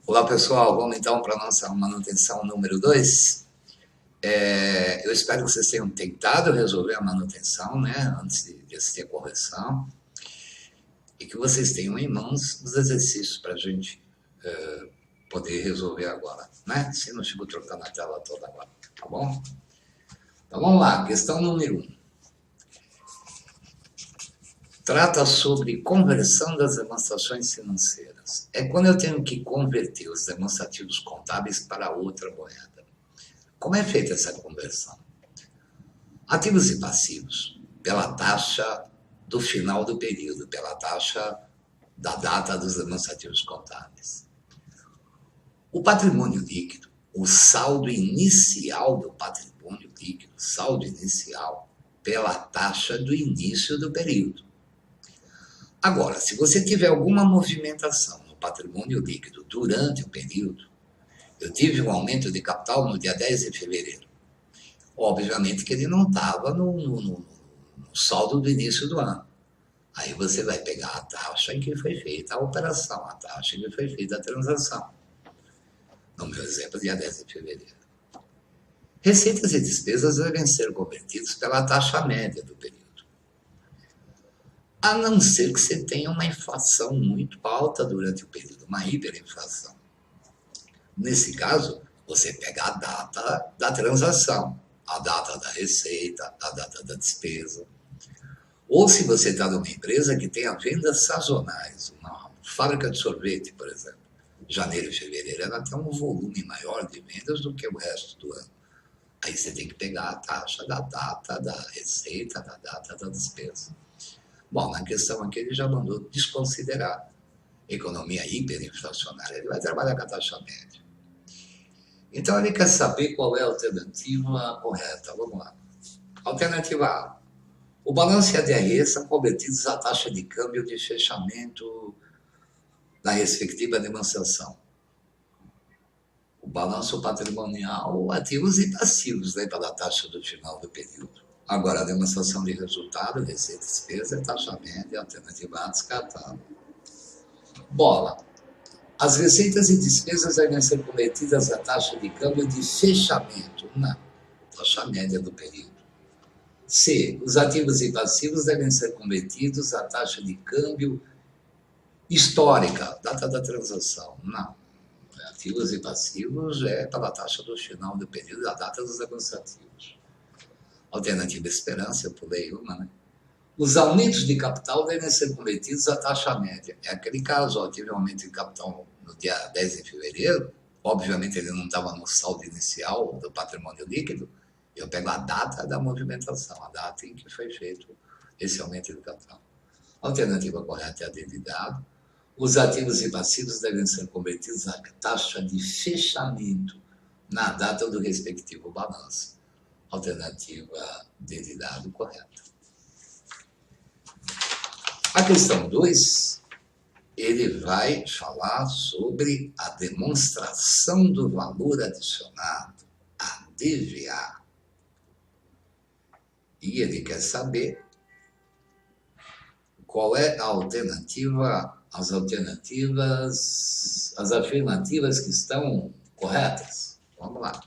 Olá pessoal, vamos então para a nossa manutenção número 2. Eu espero que vocês tenham tentado resolver a manutenção, né, antes de assistir a correção, e que vocês tenham em mãos os exercícios para a gente poder resolver agora, né? Se não fico trocando a tela toda agora, tá bom? Então vamos lá, questão número 1. Trata sobre conversão das demonstrações financeiras. É quando eu tenho que converter os demonstrativos contábeis para outra moeda. Como é feita essa conversão? Ativos e passivos, pela taxa do final do período, pela taxa da data dos demonstrativos contábeis. O patrimônio líquido, o saldo inicial do patrimônio líquido, saldo inicial, pela taxa do início do período. Agora, se você tiver alguma movimentação no patrimônio líquido durante o período, eu tive um aumento de capital no dia 10 de fevereiro. Obviamente que ele não estava no saldo do início do ano. Aí você vai pegar a taxa em que foi feita a operação, a taxa em que foi feita a transação. No meu exemplo, dia 10 de fevereiro. Receitas e despesas devem ser convertidos pela taxa média do período. A não ser que você tenha uma inflação muito alta durante o período, uma hiperinflação. Nesse caso, você pega a data da transação, a data da receita, a data da despesa. Ou se você está numa empresa que tenha vendas sazonais, uma fábrica de sorvete, por exemplo, janeiro e fevereiro, ela tem um volume maior de vendas do que o resto do ano. Aí você tem que pegar a taxa da data da receita, da data da despesa. Bom, na questão aqui ele já mandou desconsiderar economia hiperinflacionária, ele vai trabalhar com a taxa média. Então ele quer saber qual é a alternativa correta. Vamos lá. Alternativa A. O balanço e a DRE são convertidos à taxa de câmbio de fechamento da respectiva demonstração. O balanço patrimonial, ativos e passivos, né, pela taxa do final do período. Agora, a demonstração de resultado, receita e despesa, é taxa média, alternativa A descartada. Bola. As receitas e despesas devem ser convertidas à taxa de câmbio de fechamento, não, taxa média do período. C. Os ativos e passivos devem ser convertidos à taxa de câmbio histórica, data da transação, não. Ativos e passivos é pela taxa do final do período, a data dos demonstrativos. Alternativa esperança, eu pulei uma, né? Os aumentos de capital devem ser convertidos à taxa média. É aquele caso, ó, tive um aumento de capital no dia 10 de fevereiro, obviamente ele não estava no saldo inicial do patrimônio líquido, eu pego a data da movimentação, a data em que foi feito esse aumento de capital. A alternativa correta é a D de dado. Os ativos e passivos devem ser convertidos à taxa de fechamento na data do respectivo balanço. Alternativa D de dado correta. A questão 2, ele vai falar sobre a demonstração do valor adicionado, a DVA. E ele quer saber qual é a alternativa, as afirmativas que estão corretas. Vamos lá.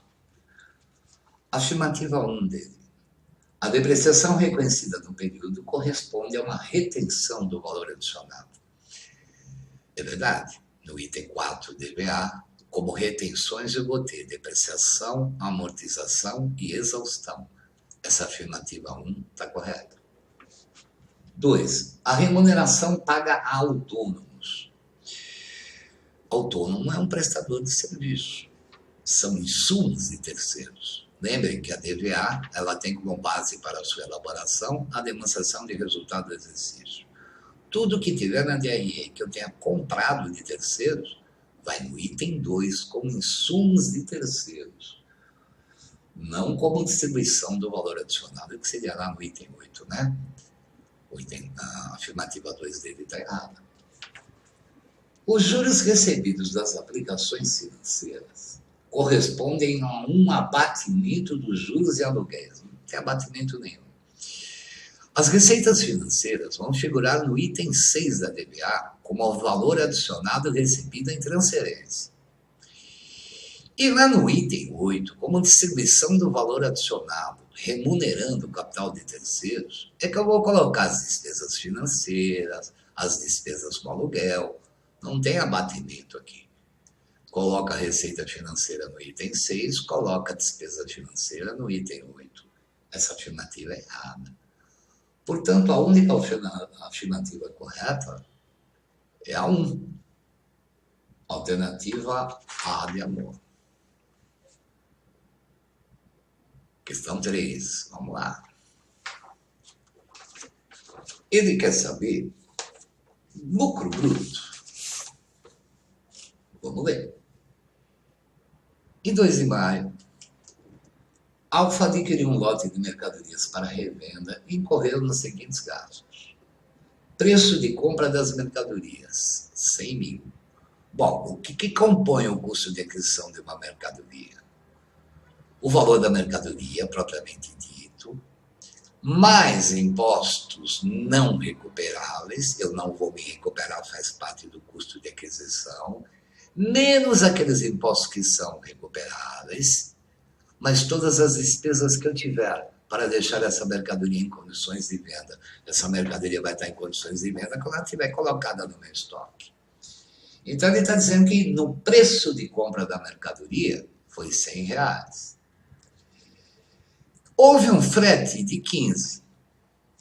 Afirmativa 1 dele. A depreciação reconhecida no período corresponde a uma retenção do valor adicionado. É verdade. No item 4, DVA, como retenções eu vou ter depreciação, amortização e exaustão. Essa afirmativa 1 está correta. 2. A remuneração paga a autônomos. Autônomo é um prestador de serviço. São insumos de terceiros. Lembrem que a DVA ela tem como base para a sua elaboração a demonstração de resultado do exercício. Tudo que tiver na DRE que eu tenha comprado de terceiros vai no item 2 como insumos de terceiros. Não como distribuição do valor adicionado, que seria lá no item 8, né? A afirmativa 2 dele está errada. Os juros recebidos das aplicações financeiras correspondem a um abatimento dos juros e aluguéis. Não tem abatimento nenhum. As receitas financeiras vão figurar no item 6 da DVA como o valor adicionado recebido em transferência. E lá no item 8, como distribuição do valor adicionado, remunerando o capital de terceiros, é que eu vou colocar as despesas financeiras, as despesas com aluguel, não tem abatimento aqui. Coloca a receita financeira no item 6, coloca a despesa financeira no item 8. Essa afirmativa é errada. Portanto, a única afirmativa correta é a 1. Alternativa A de amor. Questão 3, vamos lá. Ele quer saber lucro bruto. Vamos ver. Em 2 de maio, a Alfa adquiriu um lote de mercadorias para revenda e incorreu nos seguintes gastos. Preço de compra das mercadorias, 100 mil. Bom, o que compõe o custo de aquisição de uma mercadoria? O valor da mercadoria, propriamente dito, mais impostos não recuperáveis, eu não vou me recuperar, faz parte do custo de aquisição, menos aqueles impostos que são recuperáveis, mas todas as despesas que eu tiver para deixar essa mercadoria em condições de venda. Essa mercadoria vai estar em condições de venda quando ela estiver colocada no meu estoque. Então, ele está dizendo que no preço de compra da mercadoria foi R$100. Houve um frete de 15,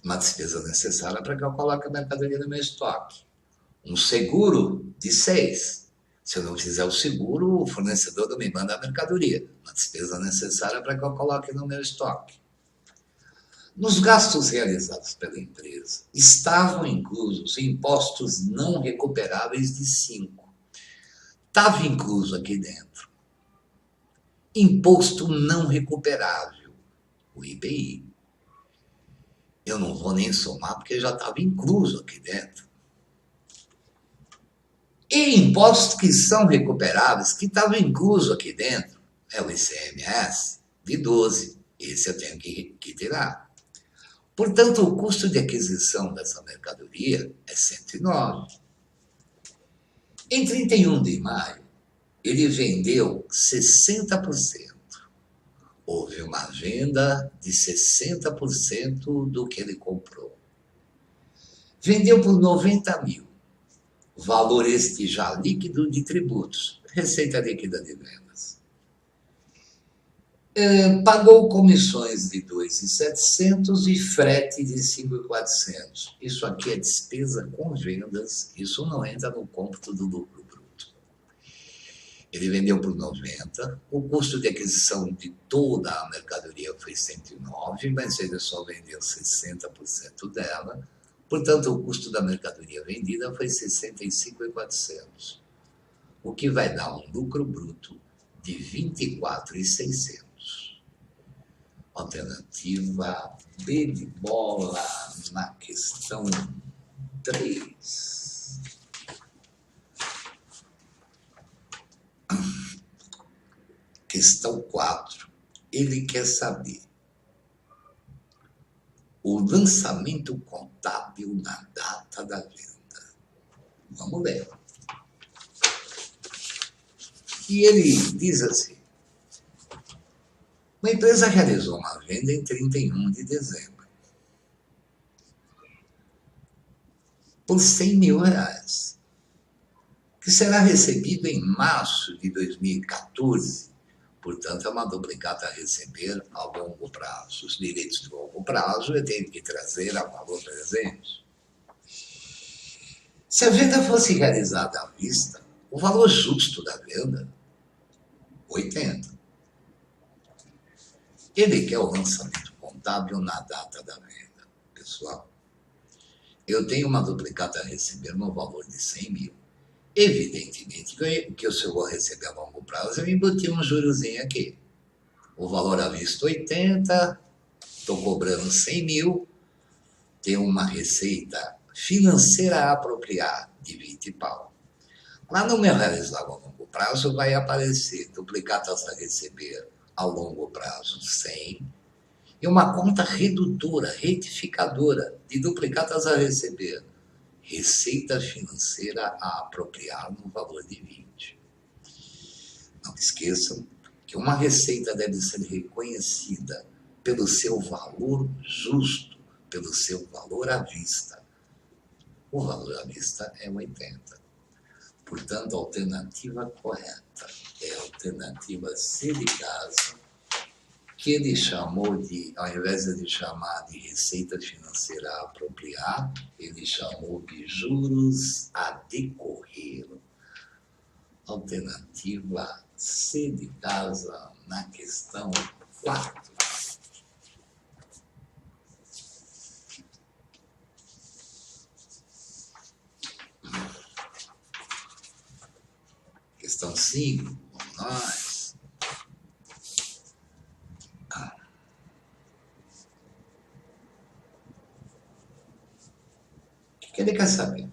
uma despesa necessária para que eu coloque a mercadoria no meu estoque. Um seguro de 6. Se eu não fizer o seguro, o fornecedor não me manda a mercadoria. Uma despesa necessária para que eu coloque no meu estoque. Nos gastos realizados pela empresa, estavam inclusos impostos não recuperáveis de 5. Estava incluso aqui dentro imposto não recuperável, o IPI. Eu não vou nem somar porque já estava incluso aqui dentro. E impostos que são recuperáveis, que estavam incluso aqui dentro, é o ICMS de 12. Esse eu tenho que tirar. Portanto, o custo de aquisição dessa mercadoria é 109. Em 31 de maio, ele vendeu 60%. Houve uma venda de 60% do que ele comprou. Vendeu por 90 mil. Valor este já líquido de tributos. Receita líquida de vendas. Pagou comissões de 2.700 e frete de 5.400. Isso aqui é despesa com vendas. Isso não entra no cômputo do lucro bruto. Ele vendeu por 90, o custo de aquisição de toda a mercadoria foi 109, mas ele só vendeu 60% dela. Portanto, o custo da mercadoria vendida foi 65.400, o que vai dar um lucro bruto de 24.600. Alternativa B de bola na questão 3. Questão 4. Ele quer saber o lançamento contábil na data da venda. Vamos ver. E ele diz assim: uma empresa realizou uma venda em 31 de dezembro por R$100 mil, que será recebido em março de 2014. Portanto, é uma duplicata a receber a longo prazo. Os direitos de longo prazo eu tenho que trazer a valor presente. Se a venda fosse realizada à vista, o valor justo da venda, 80. Ele quer o lançamento contábil na data da venda. Pessoal, eu tenho uma duplicata a receber no valor de 100 mil. Evidentemente que se eu vou receber a longo prazo, eu embuti um jurozinho aqui. O valor à vista 80, estou cobrando 100 mil, tenho uma receita financeira a apropriar de 20 pau. Lá no meu realizado a longo prazo vai aparecer duplicatas a receber a longo prazo 100 e uma conta redutora, retificadora de duplicatas a receber. Receita financeira a apropriar no valor de 20. Não esqueça esqueçam que uma receita deve ser reconhecida pelo seu valor justo, pelo seu valor à vista. O valor à vista é 80. Portanto, a alternativa correta é a alternativa C de casa, que ele chamou de, ao invés de chamar de receita financeira a apropriar, ele chamou de juros a decorrer. Alternativa C de casa na questão 4. Questão 5, vamos nós. O que ele quer saber?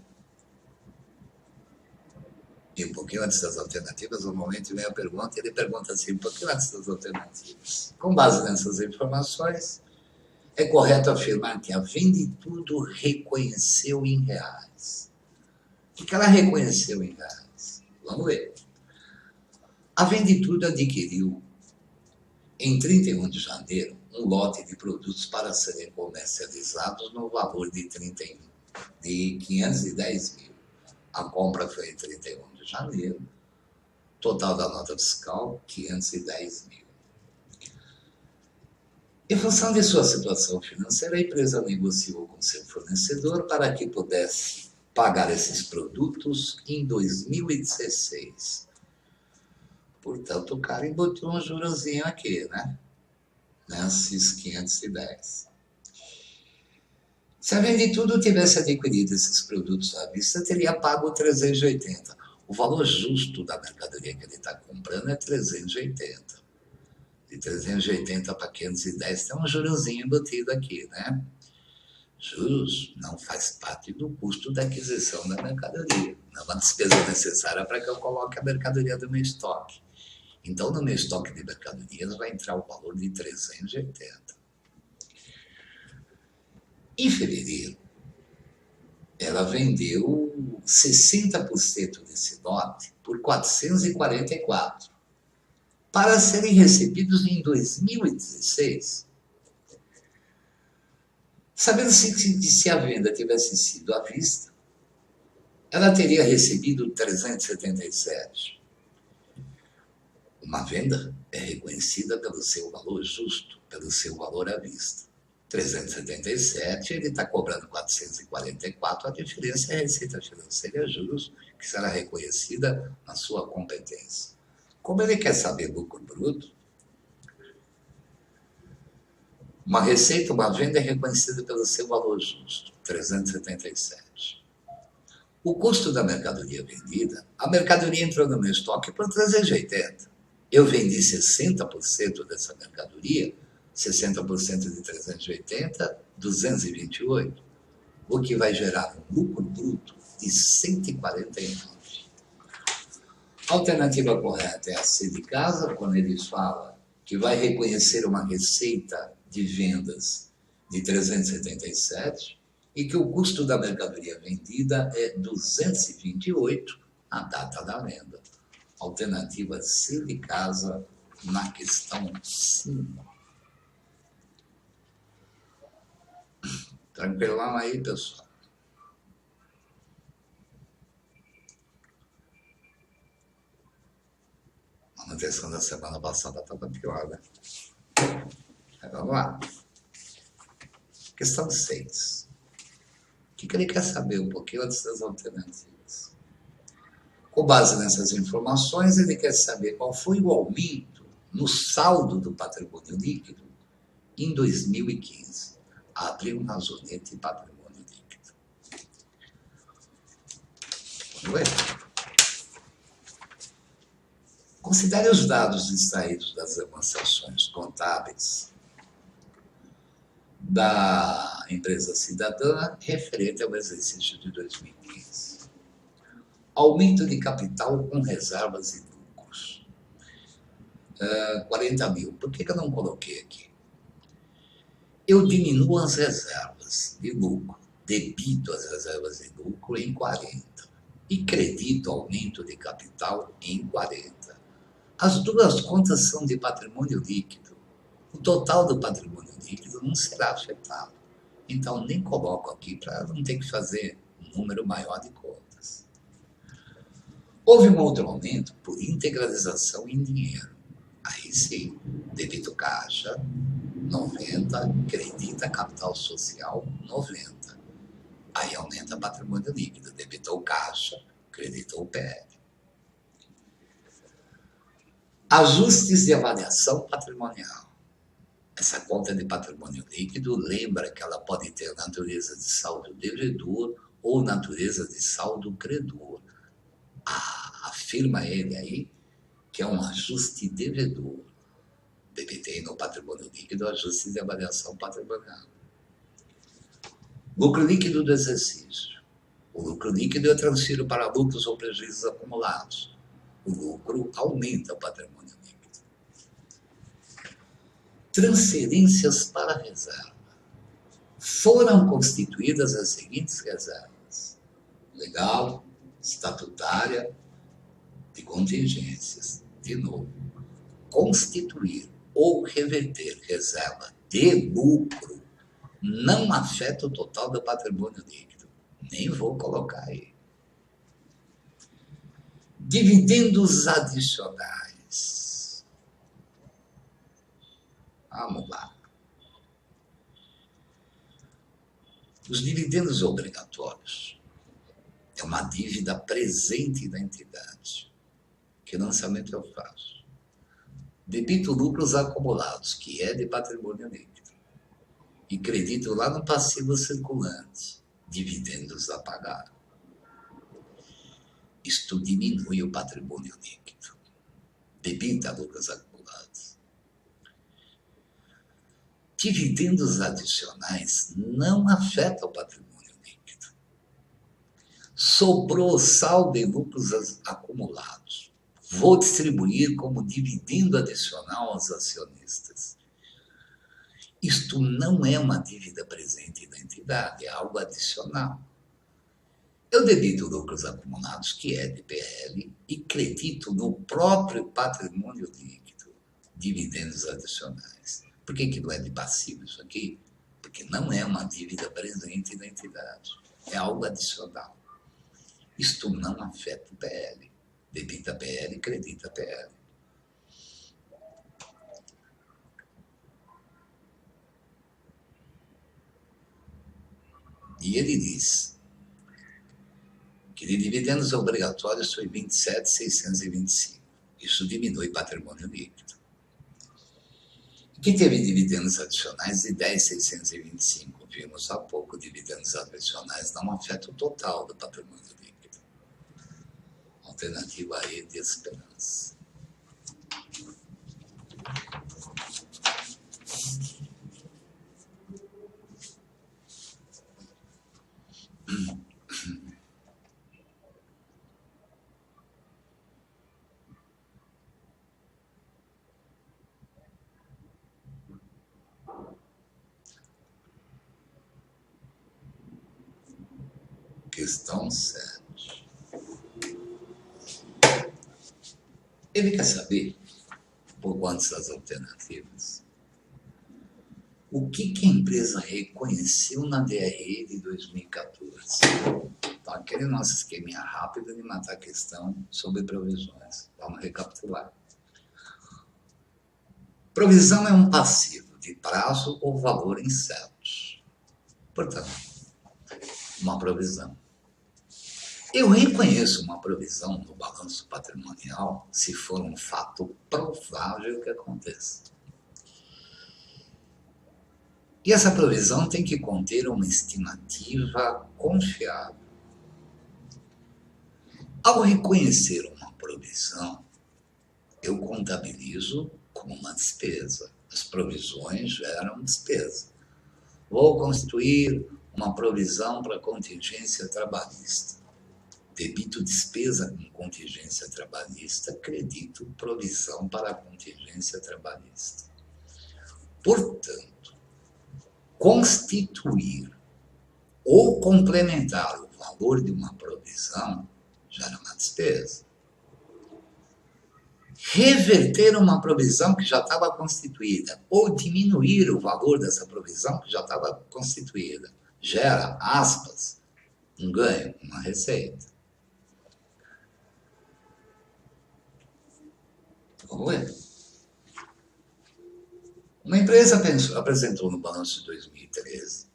E um pouquinho antes das alternativas, normalmente vem a pergunta, e ele pergunta assim, um pouquinho antes das alternativas. Com base nessas informações, é correto afirmar que a Vendetudo reconheceu em reais. O que ela reconheceu em reais? Vamos ver. A Vendetudo adquiriu, em 31 de janeiro, um lote de produtos para serem comercializados no valor de 510 mil. A compra foi em 31 de janeiro, total da nota fiscal, 510 mil. Em função de sua situação financeira, a empresa negociou com seu fornecedor para que pudesse pagar esses produtos em 2016. Portanto, o cara botou um jurozinho aqui, né? Nesses 510. Se a Vendetudo tivesse adquirido esses produtos à vista, teria pago 380. O valor justo da mercadoria que ele está comprando é 380. De 380 para 510 tem um jurozinho embutido aqui, né? Juros não faz parte do custo da aquisição da mercadoria. Não é uma despesa necessária para que eu coloque a mercadoria do meu estoque. Então, no meu estoque de mercadorias vai entrar o valor de 380. Em fevereiro, ela vendeu 60% desse lote por 444, para serem recebidos em 2016. Sabendo se a venda tivesse sido à vista, ela teria recebido 377. Uma venda é reconhecida pelo seu valor justo, pelo seu valor à vista. 377, ele está cobrando 444, a diferença é a receita financeira e juros, que será reconhecida na sua competência. Como ele quer saber lucro bruto, uma receita, uma venda é reconhecida pelo seu valor justo, 377. O custo da mercadoria vendida, a mercadoria entrou no meu estoque por 380. Eu vendi 60% dessa mercadoria, 60% de 380, 228, o que vai gerar um lucro bruto de 149. A alternativa correta é a C de casa, quando ele fala que vai reconhecer uma receita de vendas de 377 e que o custo da mercadoria vendida é 228, a data da venda. Alternativa C de casa na questão 5. Tranquilão aí, pessoal. A manutenção da semana passada estava pior, né? Vamos lá. Questão 6. O que ele quer saber um pouquinho antes das alternativas? Com base nessas informações, ele quer saber qual foi o aumento no saldo do patrimônio líquido em 2015. Abre um razonete patrimônio líquido. Vamos ver. Considere os dados extraídos das demonstrações contábeis da empresa cidadã referente ao exercício de 2015. Aumento de capital com reservas e lucros. 40 mil. Por que eu não coloquei aqui? Eu diminuo as reservas de lucro, debito as reservas de lucro em 40 e credito aumento de capital em 40. As duas contas são de patrimônio líquido. O total do patrimônio líquido não será afetado. Então, nem coloco aqui para não ter que fazer um número maior de contas. Houve um outro aumento por integralização em dinheiro. Aí sim, débito caixa, 90, credita capital social, 90. Aí aumenta patrimônio líquido, debitou caixa, creditou PL. Ajustes de avaliação patrimonial. Essa conta de patrimônio líquido, lembra que ela pode ter natureza de saldo devedor ou natureza de saldo credor. Afirma ele aí que é um ajuste devedor. Debitei no patrimônio líquido ajuste de avaliação patrimonial. Lucro líquido do exercício. O lucro líquido eu transfiro para lucros ou prejuízos acumulados. O lucro aumenta o patrimônio líquido. Transferências para reserva. Foram constituídas as seguintes reservas: legal, estatutária, de contingências. De novo, constituir ou reverter reserva de lucro não afeta o total do patrimônio líquido. Nem vou colocar aí. Dividendos adicionais. Vamos lá. Os dividendos obrigatórios é uma dívida presente da entidade. Que lançamento eu faço? Debito lucros acumulados, que é de patrimônio líquido. E credito lá no passivo circulante, dividendos a pagar. Isto diminui o patrimônio líquido. Debita lucros acumulados. Dividendos adicionais não afetam o patrimônio líquido. Sobrou saldo em lucros acumulados. Vou distribuir como dividendo adicional aos acionistas. Isto não é uma dívida presente da entidade, é algo adicional. Eu debito lucros acumulados, que é de PL, e credito no próprio patrimônio líquido, dividendos adicionais. Por que não é de passivo isso aqui? Porque não é uma dívida presente da entidade, é algo adicional. Isto não afeta o PL. Debita PL, credita PL. E ele diz que de dividendos obrigatórios foi 27.625. Isso diminui patrimônio líquido. Que teve dividendos adicionais de 10.625. Vimos há pouco, dividendos adicionais não afetam o total do patrimônio líquido. Alternativa aí de esperança. Questão 7. Ele quer saber, por quantas das alternativas, o que a empresa reconheceu na DRE de 2014. Então, aquele nosso esqueminha rápido de matar a questão sobre provisões. Vamos recapitular. Provisão é um passivo de prazo ou valor incertos. Portanto, uma provisão. Eu reconheço uma provisão no balanço patrimonial se for um fato provável que aconteça. E essa provisão tem que conter uma estimativa confiável. Ao reconhecer uma provisão, eu contabilizo como uma despesa. As provisões geram despesa. Vou constituir uma provisão para contingência trabalhista. Debito despesa com contingência trabalhista, credito provisão para a contingência trabalhista. Portanto, constituir ou complementar o valor de uma provisão gera uma despesa. reverter uma provisão que já estava constituída ou diminuir o valor dessa provisão que já estava constituída gera, aspas, um ganho, uma receita. Vamos ver. Uma empresa apresentou no balanço de 2013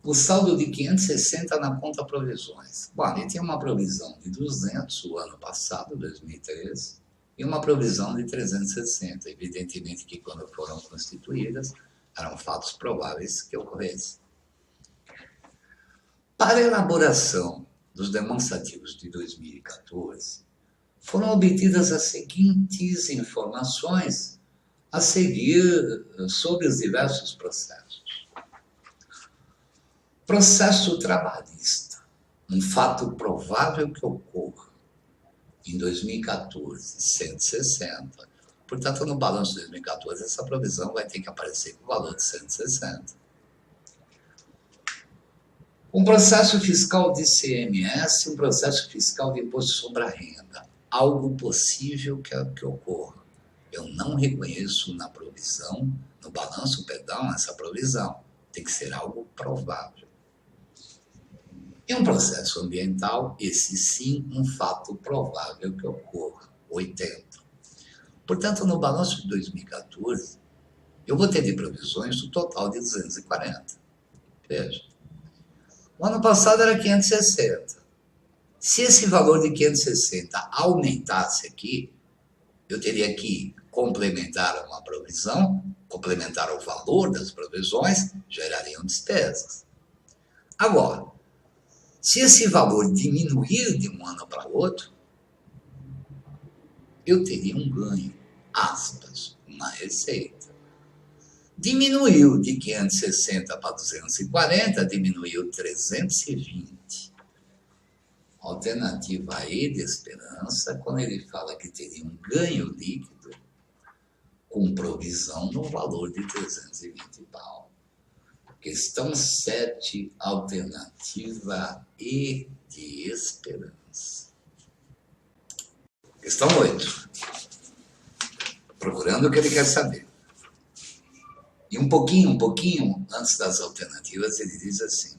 o saldo de 560 na conta provisões. Bom, ele tinha uma provisão de 200 o ano passado, 2013, e uma provisão de 360. Evidentemente que quando foram constituídas, eram fatos prováveis que ocorressem. Para a elaboração dos demonstrativos de 2014, foram obtidas as seguintes informações a seguir sobre os diversos processos. Processo trabalhista, um fato provável que ocorra em 2014, 160. Portanto, no balanço de 2014, essa provisão vai ter que aparecer com o valor de 160. Um processo fiscal de ICMS, um processo fiscal de imposto sobre a renda. Algo possível que ocorra. Eu não reconheço na provisão, no balanço, perdão, essa provisão. Tem que ser algo provável. E um processo ambiental, esse sim, um fato provável que ocorra, 80. Portanto, no balanço de 2014, eu vou ter de provisões o total de 240. Veja. O ano passado era 560. Se esse valor de 560 aumentasse aqui, eu teria que complementar uma provisão, complementar o valor das provisões, gerariam despesas. Agora, se esse valor diminuir de um ano para outro, eu teria um ganho, aspas, uma receita. Diminuiu de 560 para 240, diminuiu 320. Alternativa aí de esperança, quando ele fala que teria um ganho líquido com provisão no valor de 320 pau. Questão 7, alternativa E de esperança. Questão 8. Procurando o que ele quer saber. E um pouquinho antes das alternativas, ele diz assim: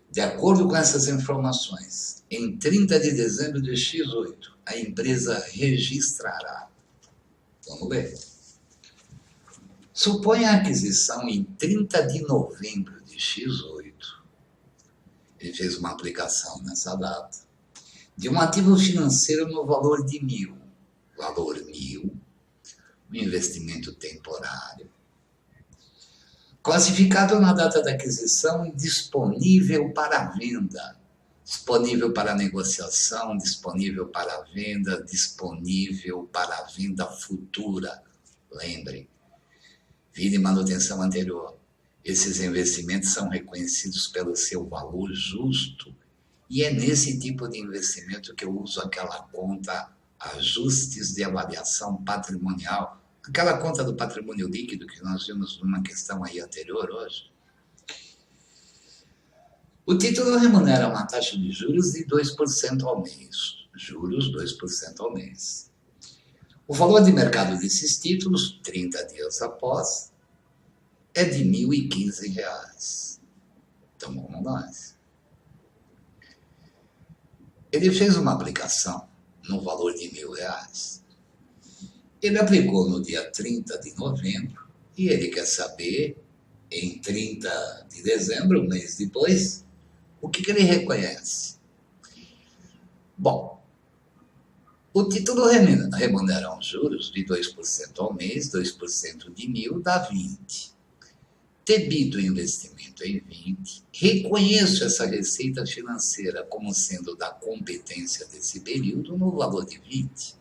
de acordo com essas informações, em 30 de dezembro de X8, a empresa registrará. Vamos ler. Supõe a aquisição em 30 de novembro de X8. Ele fez uma aplicação nessa data. De um ativo financeiro no valor de 1.000. Valor 1.000. Um investimento temporário. Classificado na data da aquisição e disponível para venda. Disponível para negociação, disponível para venda, disponível para venda futura. Lembre, vida e manutenção anterior. Esses investimentos são reconhecidos pelo seu valor justo e é nesse tipo de investimento que eu uso aquela conta ajustes de avaliação patrimonial, aquela conta do patrimônio líquido que nós vimos numa questão aí anterior hoje. O título remunera uma taxa de juros de 2% ao mês. Juros 2% ao mês. O valor de mercado desses títulos, 30 dias após, é de R$ 1.015. Então, vamos nós. Ele fez uma aplicação no valor de R$ 1.000. Ele aplicou no dia 30 de novembro e ele quer saber, em 30 de dezembro, um mês depois, o que ele reconhece. Bom, o título remunera os juros de 2% ao mês, 2% de 1.000 dá 20. Debido o investimento em 20, reconheço essa receita financeira como sendo da competência desse período no valor de 20,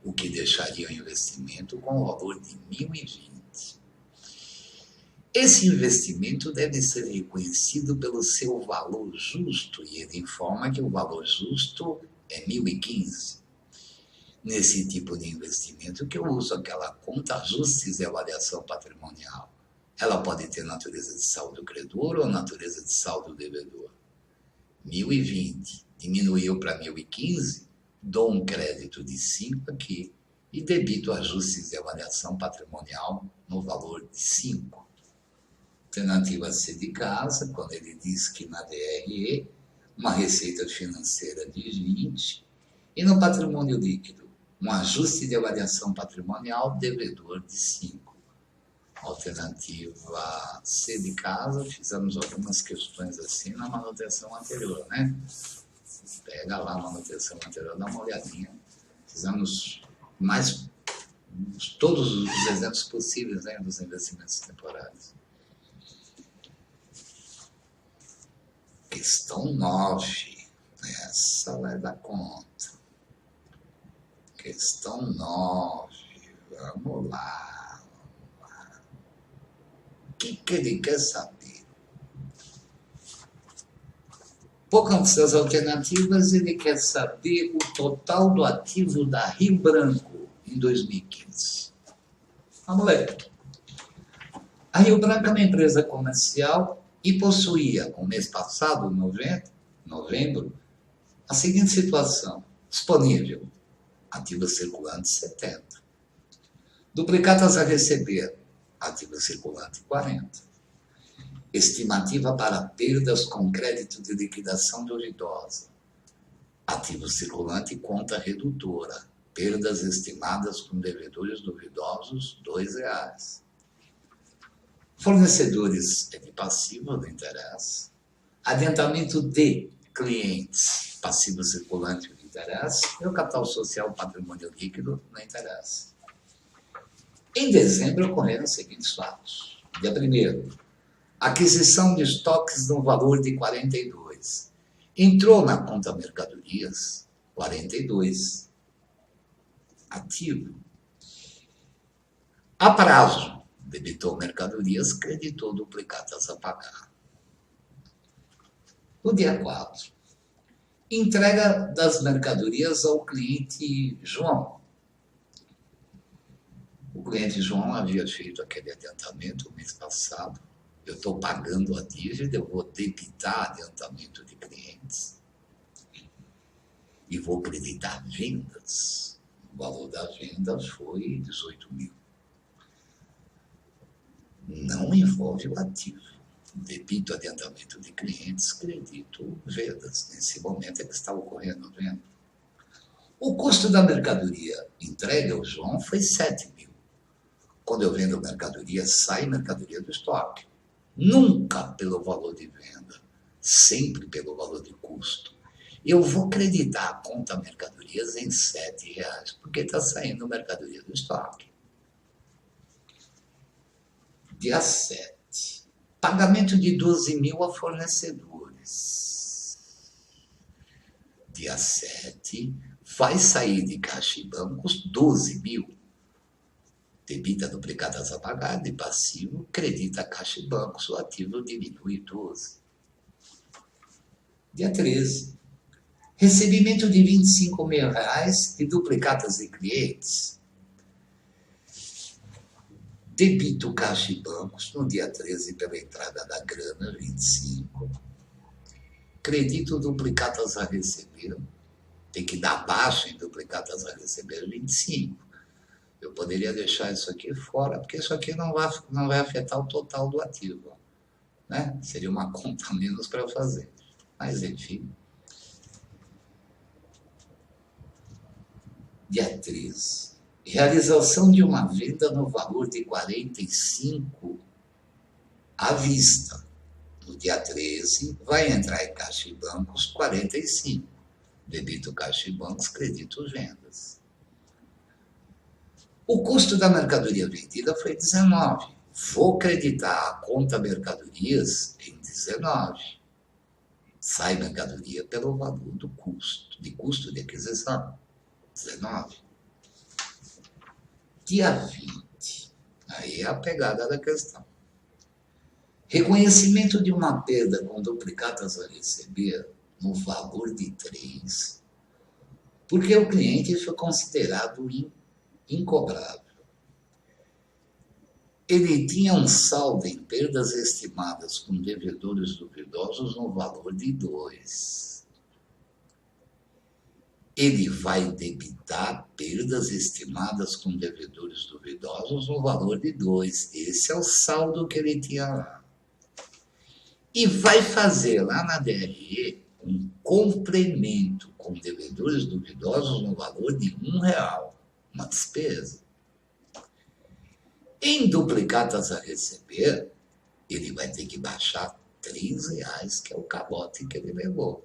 o que deixaria o investimento com o valor de 1.020. Esse investimento deve ser reconhecido pelo seu valor justo, e ele informa que o valor justo é 1.015. Nesse tipo de investimento que eu uso aquela conta ajustes de avaliação patrimonial. Ela pode ter natureza de saldo credor ou natureza de saldo devedor. 1.020 diminuiu para 1.015, dou um crédito de 5 aqui e debito ajustes de avaliação patrimonial no valor de 5. Alternativa C de casa, quando ele diz que na DRE, uma receita financeira de 20, e no patrimônio líquido, um ajuste de avaliação patrimonial devedor de 5. Alternativa C de casa, fizemos algumas questões assim na manutenção anterior, né? Pega lá a manutenção anterior, dá uma olhadinha. Fizemos todos os exemplos possíveis, né, dos investimentos temporários. Questão 9. Essa vai dar conta. Questão 9. Vamos lá. O que ele quer saber? Por conta das alternativas, ele quer saber o total do ativo da Rio Branco em 2015. Vamos ler. A Rio Branco é uma empresa comercial e possuía, no mês passado, novembro, a seguinte situação. Disponível, ativos circulantes 70. Duplicatas a receber, ativos circulantes 40. Estimativa para perdas com crédito de liquidação duvidosa. Ativo circulante e conta redutora. Perdas estimadas com devedores duvidosos, R$2. Fornecedores é de passivo, não interessa. Adiantamento de clientes, passivo circulante, não interessa. E o capital social, patrimônio líquido, não interessa. Em dezembro ocorreram os seguintes fatos. Dia 1º, aquisição de estoques no valor de 42. Entrou na conta mercadorias 42. Ativo. A prazo, debitou mercadorias, creditou duplicatas a pagar. No dia 4, entrega das mercadorias ao cliente João. O cliente João havia feito aquele adiantamento no mês passado. Eu estou pagando a dívida, eu vou debitar adiantamento de clientes. E vou creditar vendas. O valor da venda foi 18 mil. Não envolve o ativo. Debito adiantamento de clientes, credito vendas. Nesse momento é que está ocorrendo a venda. O custo da mercadoria entregue ao João foi 7 mil. Quando eu vendo mercadoria, sai mercadoria do estoque. Nunca pelo valor de venda, sempre pelo valor de custo. Eu vou creditar a conta mercadorias em R$7, porque está saindo mercadoria do estoque. Dia 7. Pagamento de 12 mil a fornecedores. Dia 7. Vai sair de caixa e bancos 12 mil. Debita duplicadas a pagar, de passivo, credita caixa e bancos, o ativo diminui 12. Dia 13. Recebimento de R$25 mil de duplicatas de clientes. Debito caixa e bancos no dia 13 pela entrada da grana, 25. Credito duplicatas a receber. Tem que dar baixo em duplicatas a receber, 25. Eu poderia deixar isso aqui fora, porque isso aqui não vai afetar o total do ativo. Né? Seria uma conta a menos para fazer. Mas, enfim. Dia 13. Realização de uma venda no valor de 45 à vista. No dia 13, vai entrar em caixa e bancos 45. Debito caixa e bancos, credito vendas. O custo da mercadoria vendida foi 19. Vou creditar a conta mercadorias em 19. Sai mercadoria pelo valor do custo de aquisição. 19. Dia 20. Aí é a pegada da questão. Reconhecimento de uma perda com duplicatas a receber no valor de 3, porque o cliente foi considerado incobrável. Ele tinha um saldo em perdas estimadas com devedores duvidosos no valor de 2. ele vai debitar perdas estimadas com devedores duvidosos no valor de 2. Esse é o saldo que ele tinha lá. E vai fazer lá na DRE um complemento com devedores duvidosos no valor de R$1, uma despesa. Em duplicatas a receber, ele vai ter que baixar R$3, que é o cabote que ele levou.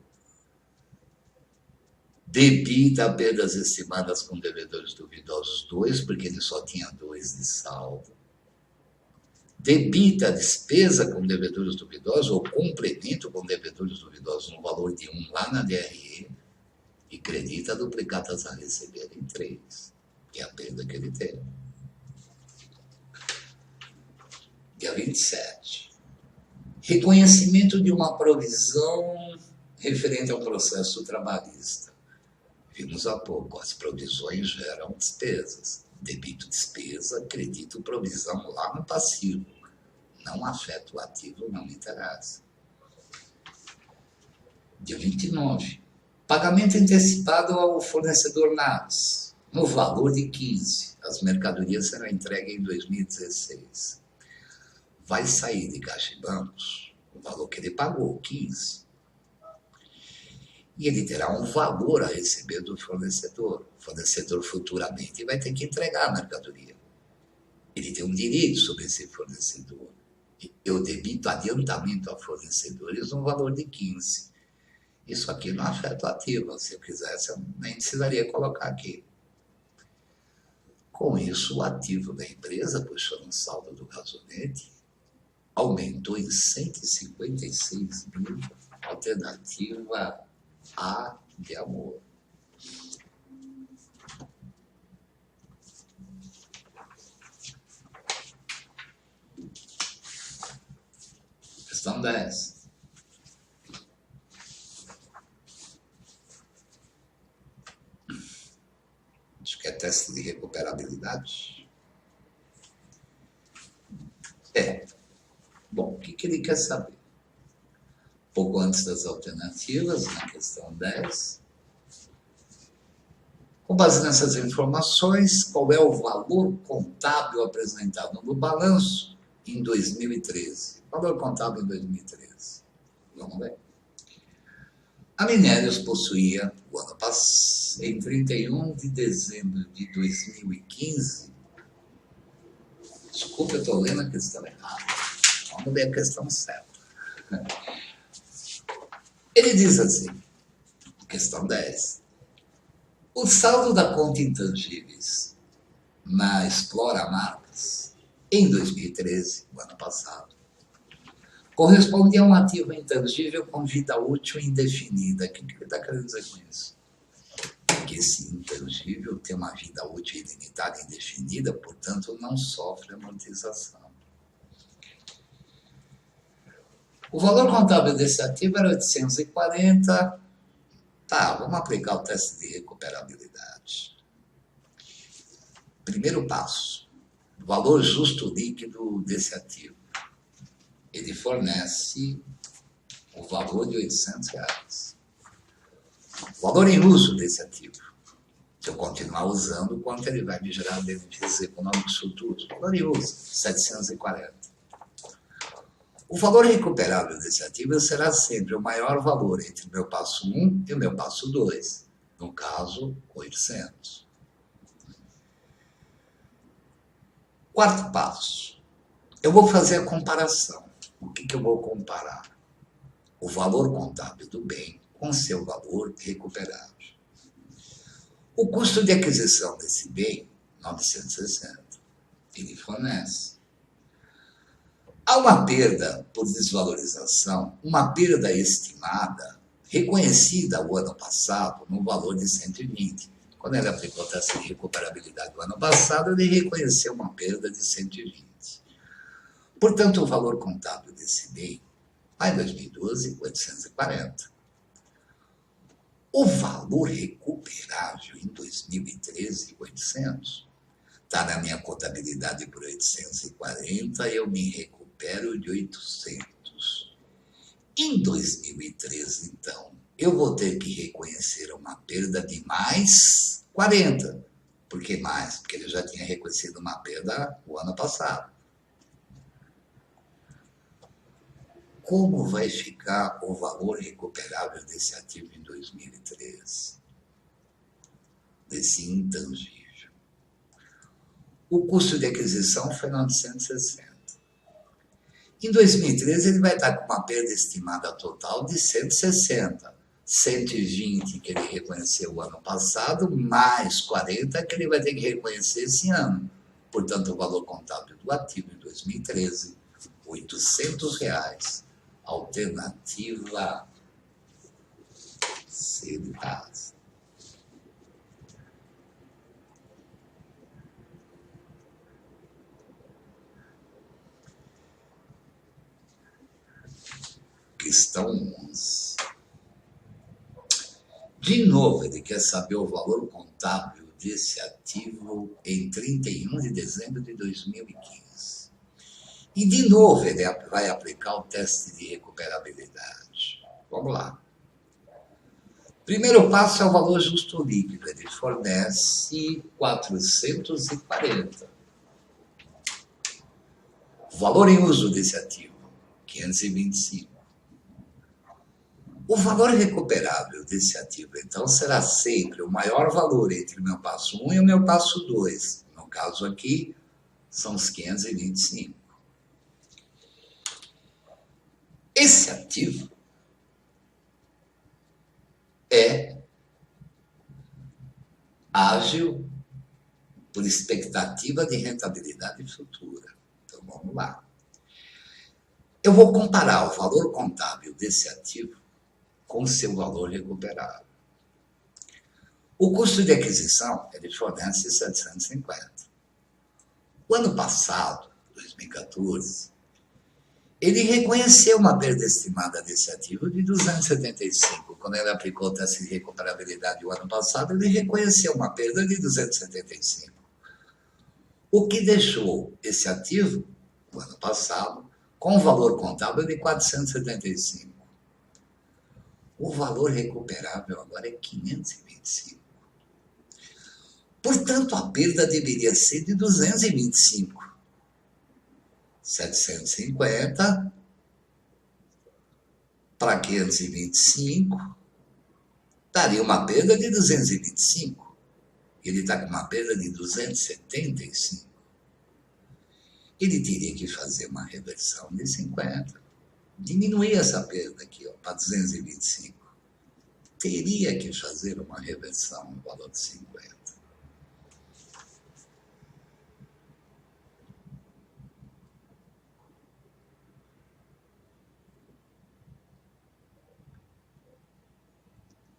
Debita perdas estimadas com devedores duvidosos 2, porque ele só tinha 2 de saldo. Debita a despesa com devedores duvidosos, ou complemento com devedores duvidosos no valor de 1 lá na DRE, e credita duplicatas a receber em 3, que é a perda que ele teve. Dia 27. Reconhecimento de uma provisão referente ao processo trabalhista. Vimos há pouco, as provisões geram despesas. Debito despesa, credito provisão lá no passivo. Não afeta o ativo, não me interessa. Dia 29. Pagamento antecipado ao fornecedor NAS, no valor de 15. As mercadorias serão entregues em 2016. Vai sair de Caixa e Bancos o valor que ele pagou, 15. E ele terá um valor a receber do fornecedor. O fornecedor futuramente vai ter que entregar a mercadoria. Ele tem um direito sobre esse fornecedor. Eu debito adiantamento a fornecedores no valor de 15. Isso aqui não afeta o ativo. Se eu quisesse, eu nem precisaria colocar aqui. Com isso, o ativo da empresa, puxando o saldo do gasonete, aumentou em 156 mil, alternativa A de amor. Questão 10. Acho que é teste de recuperabilidade. Bom, o que ele quer saber? Pouco antes das alternativas, na questão 10. Com base nessas informações, qual é o valor contábil apresentado no balanço em 2013? Valor contábil em 2013. Vamos ver. A Minérios possuía, o ano passado, em 31 de dezembro de 2015, desculpa, eu estou lendo a questão errada. Vamos ler a questão certa. Ele diz assim, questão 10. O saldo da conta intangíveis na Explora Marcas, em 2013, o ano passado, corresponde a um ativo intangível com vida útil indefinida. O que ele está querendo dizer com isso? Que esse intangível tem uma vida útil ilimitada e indefinida, portanto, não sofre amortização. O valor contábil desse ativo era 840. Tá, vamos aplicar o teste de recuperabilidade. Primeiro passo. Valor justo líquido desse ativo. Ele fornece o valor de R$800. O valor em uso desse ativo. Se eu continuar usando, quanto ele vai me gerar benefícios econômicos futuros? O valor em uso, 740. O valor recuperável desse ativo será sempre o maior valor entre o meu passo 1 e o meu passo 2. No caso, 800. Quarto passo. Eu vou fazer a comparação. O que eu vou comparar? O valor contábil do bem com seu valor recuperável. O custo de aquisição desse bem, 960. Ele fornece. Há uma perda por desvalorização, uma perda estimada, reconhecida o ano passado no valor de 120. Quando ele aplicou a taxa de recuperabilidade do ano passado, ele reconheceu uma perda de 120. Portanto, o valor contábil desse bem, lá em 2012, 840. O valor recuperável em 2013, 800. Está na minha contabilidade por 840, eu me recupero de 800. Em 2013, então, eu vou ter que reconhecer uma perda de mais 40. Por que mais? Porque ele já tinha reconhecido uma perda o ano passado. Como vai ficar o valor recuperável desse ativo em 2013? Desse intangível. O custo de aquisição foi 960. Em 2013, ele vai estar com uma perda estimada total de 160. 120 que ele reconheceu o ano passado, mais 40 que ele vai ter que reconhecer esse ano. Portanto, o valor contábil do ativo em 2013, R$800. Alternativa C de casa. Questão 11. De novo, ele quer saber o valor contábil desse ativo em 31 de dezembro de 2015. E, de novo, ele vai aplicar o teste de recuperabilidade. Vamos lá. Primeiro passo é o valor justo líquido. Ele fornece 440. O valor em uso desse ativo, 525. O valor recuperável desse ativo, então, será sempre o maior valor entre o meu passo 1 e o meu passo 2. No caso aqui, são os 525. Esse ativo é ágil por expectativa de rentabilidade futura. Então, vamos lá. Eu vou comparar o valor contábil desse ativo com seu valor recuperável. O custo de aquisição, ele fornece 750. O ano passado, 2014, ele reconheceu uma perda estimada desse ativo de 275. Quando ele aplicou o teste de recuperabilidade o ano passado, ele reconheceu uma perda de 275. O que deixou esse ativo, o ano passado, com um valor contábil de 475. O valor recuperável agora é 525. Portanto, a perda deveria ser de 225. 750 para 525 daria uma perda de 225. Ele está com uma perda de 275. Ele teria que fazer uma reversão de 50. Diminuir essa perda aqui para 225. Teria que fazer uma reversão no valor de 50.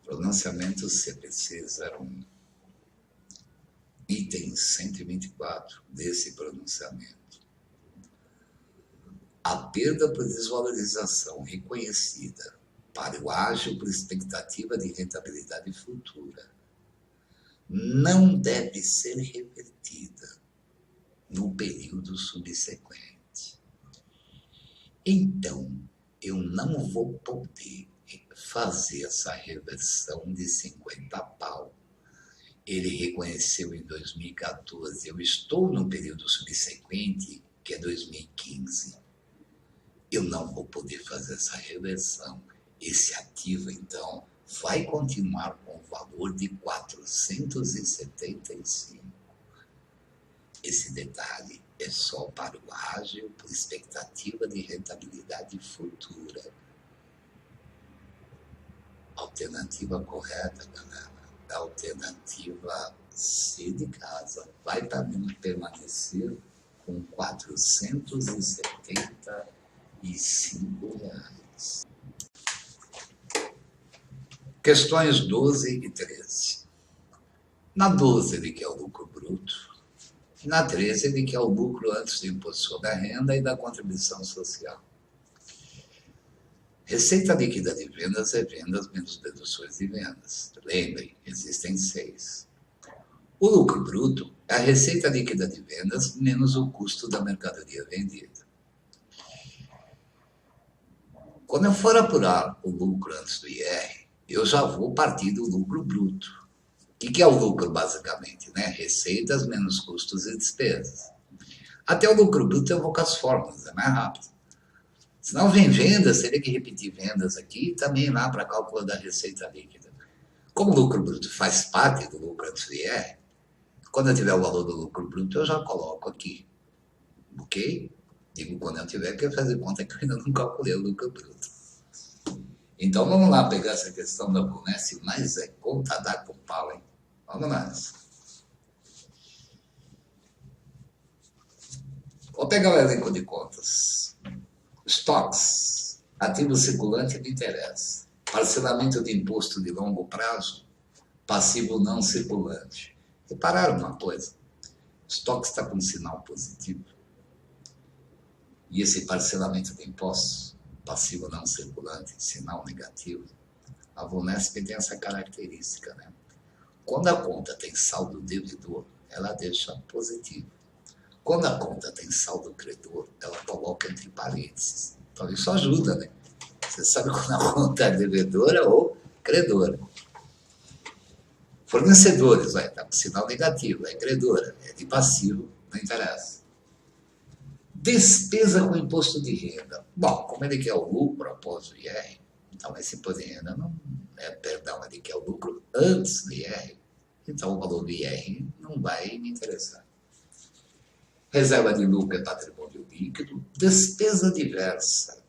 Pronunciamento CPC 01. Item 124 desse pronunciamento. A perda por desvalorização reconhecida para o ágio por expectativa de rentabilidade futura não deve ser revertida no período subsequente. Então, eu não vou poder fazer essa reversão de 50 pau. Ele reconheceu em 2014, eu estou no período subsequente, que é 2015. Eu não vou poder fazer essa reversão. Esse ativo, então, vai continuar com o valor de 475. Esse detalhe é só para o ágil por expectativa de rentabilidade futura. Alternativa correta, galera. Alternativa C de casa. Vai permanecer com R$475. Questões 12 e 13. Na 12 ele quer o lucro bruto. Na 13 ele quer o lucro antes do imposto sobre a renda e da contribuição social. Receita líquida de vendas é vendas menos deduções de vendas. Lembrem, existem 6. O lucro bruto é a receita líquida de vendas menos o custo da mercadoria vendida. Quando eu for apurar o lucro antes do IR, eu já vou partir do lucro bruto. O que é o lucro, basicamente? Né? Receitas menos custos e despesas. Até o lucro bruto eu vou com as fórmulas, é mais rápido. Se não vem vendas, teria que repetir vendas aqui e também lá para cálculo da receita líquida. Como o lucro bruto faz parte do lucro antes do IR, quando eu tiver o valor do lucro bruto, eu já coloco aqui. Ok? Digo quando eu tiver, que fazer conta que eu ainda não calculei o lucro bruto. Então vamos lá pegar essa questão da Bunesse, mas é conta dar com pau, hein? Vamos lá. Vou pegar o elenco de contas. Estoques, ativo circulante me interessa. Parcelamento de imposto de longo prazo, passivo não circulante. Repararam uma coisa? Estoque está com um sinal positivo. E esse parcelamento de impostos, passivo não circulante, sinal negativo. A Vunesp tem essa característica, né? Quando a conta tem saldo devedor, ela deixa positivo. Quando a conta tem saldo credor, ela coloca entre parênteses. Então isso ajuda, né? Você sabe quando a conta é devedora ou credora. Fornecedores, está com sinal negativo, é credora, é de passivo, não interessa. Despesa com imposto de renda. Bom, como ele quer o lucro após o IR, então esse imposto de renda não é, perdão, ele quer o lucro antes do IR, então o valor do IR não vai me interessar. Reserva de lucro é patrimônio líquido. Despesa diversa.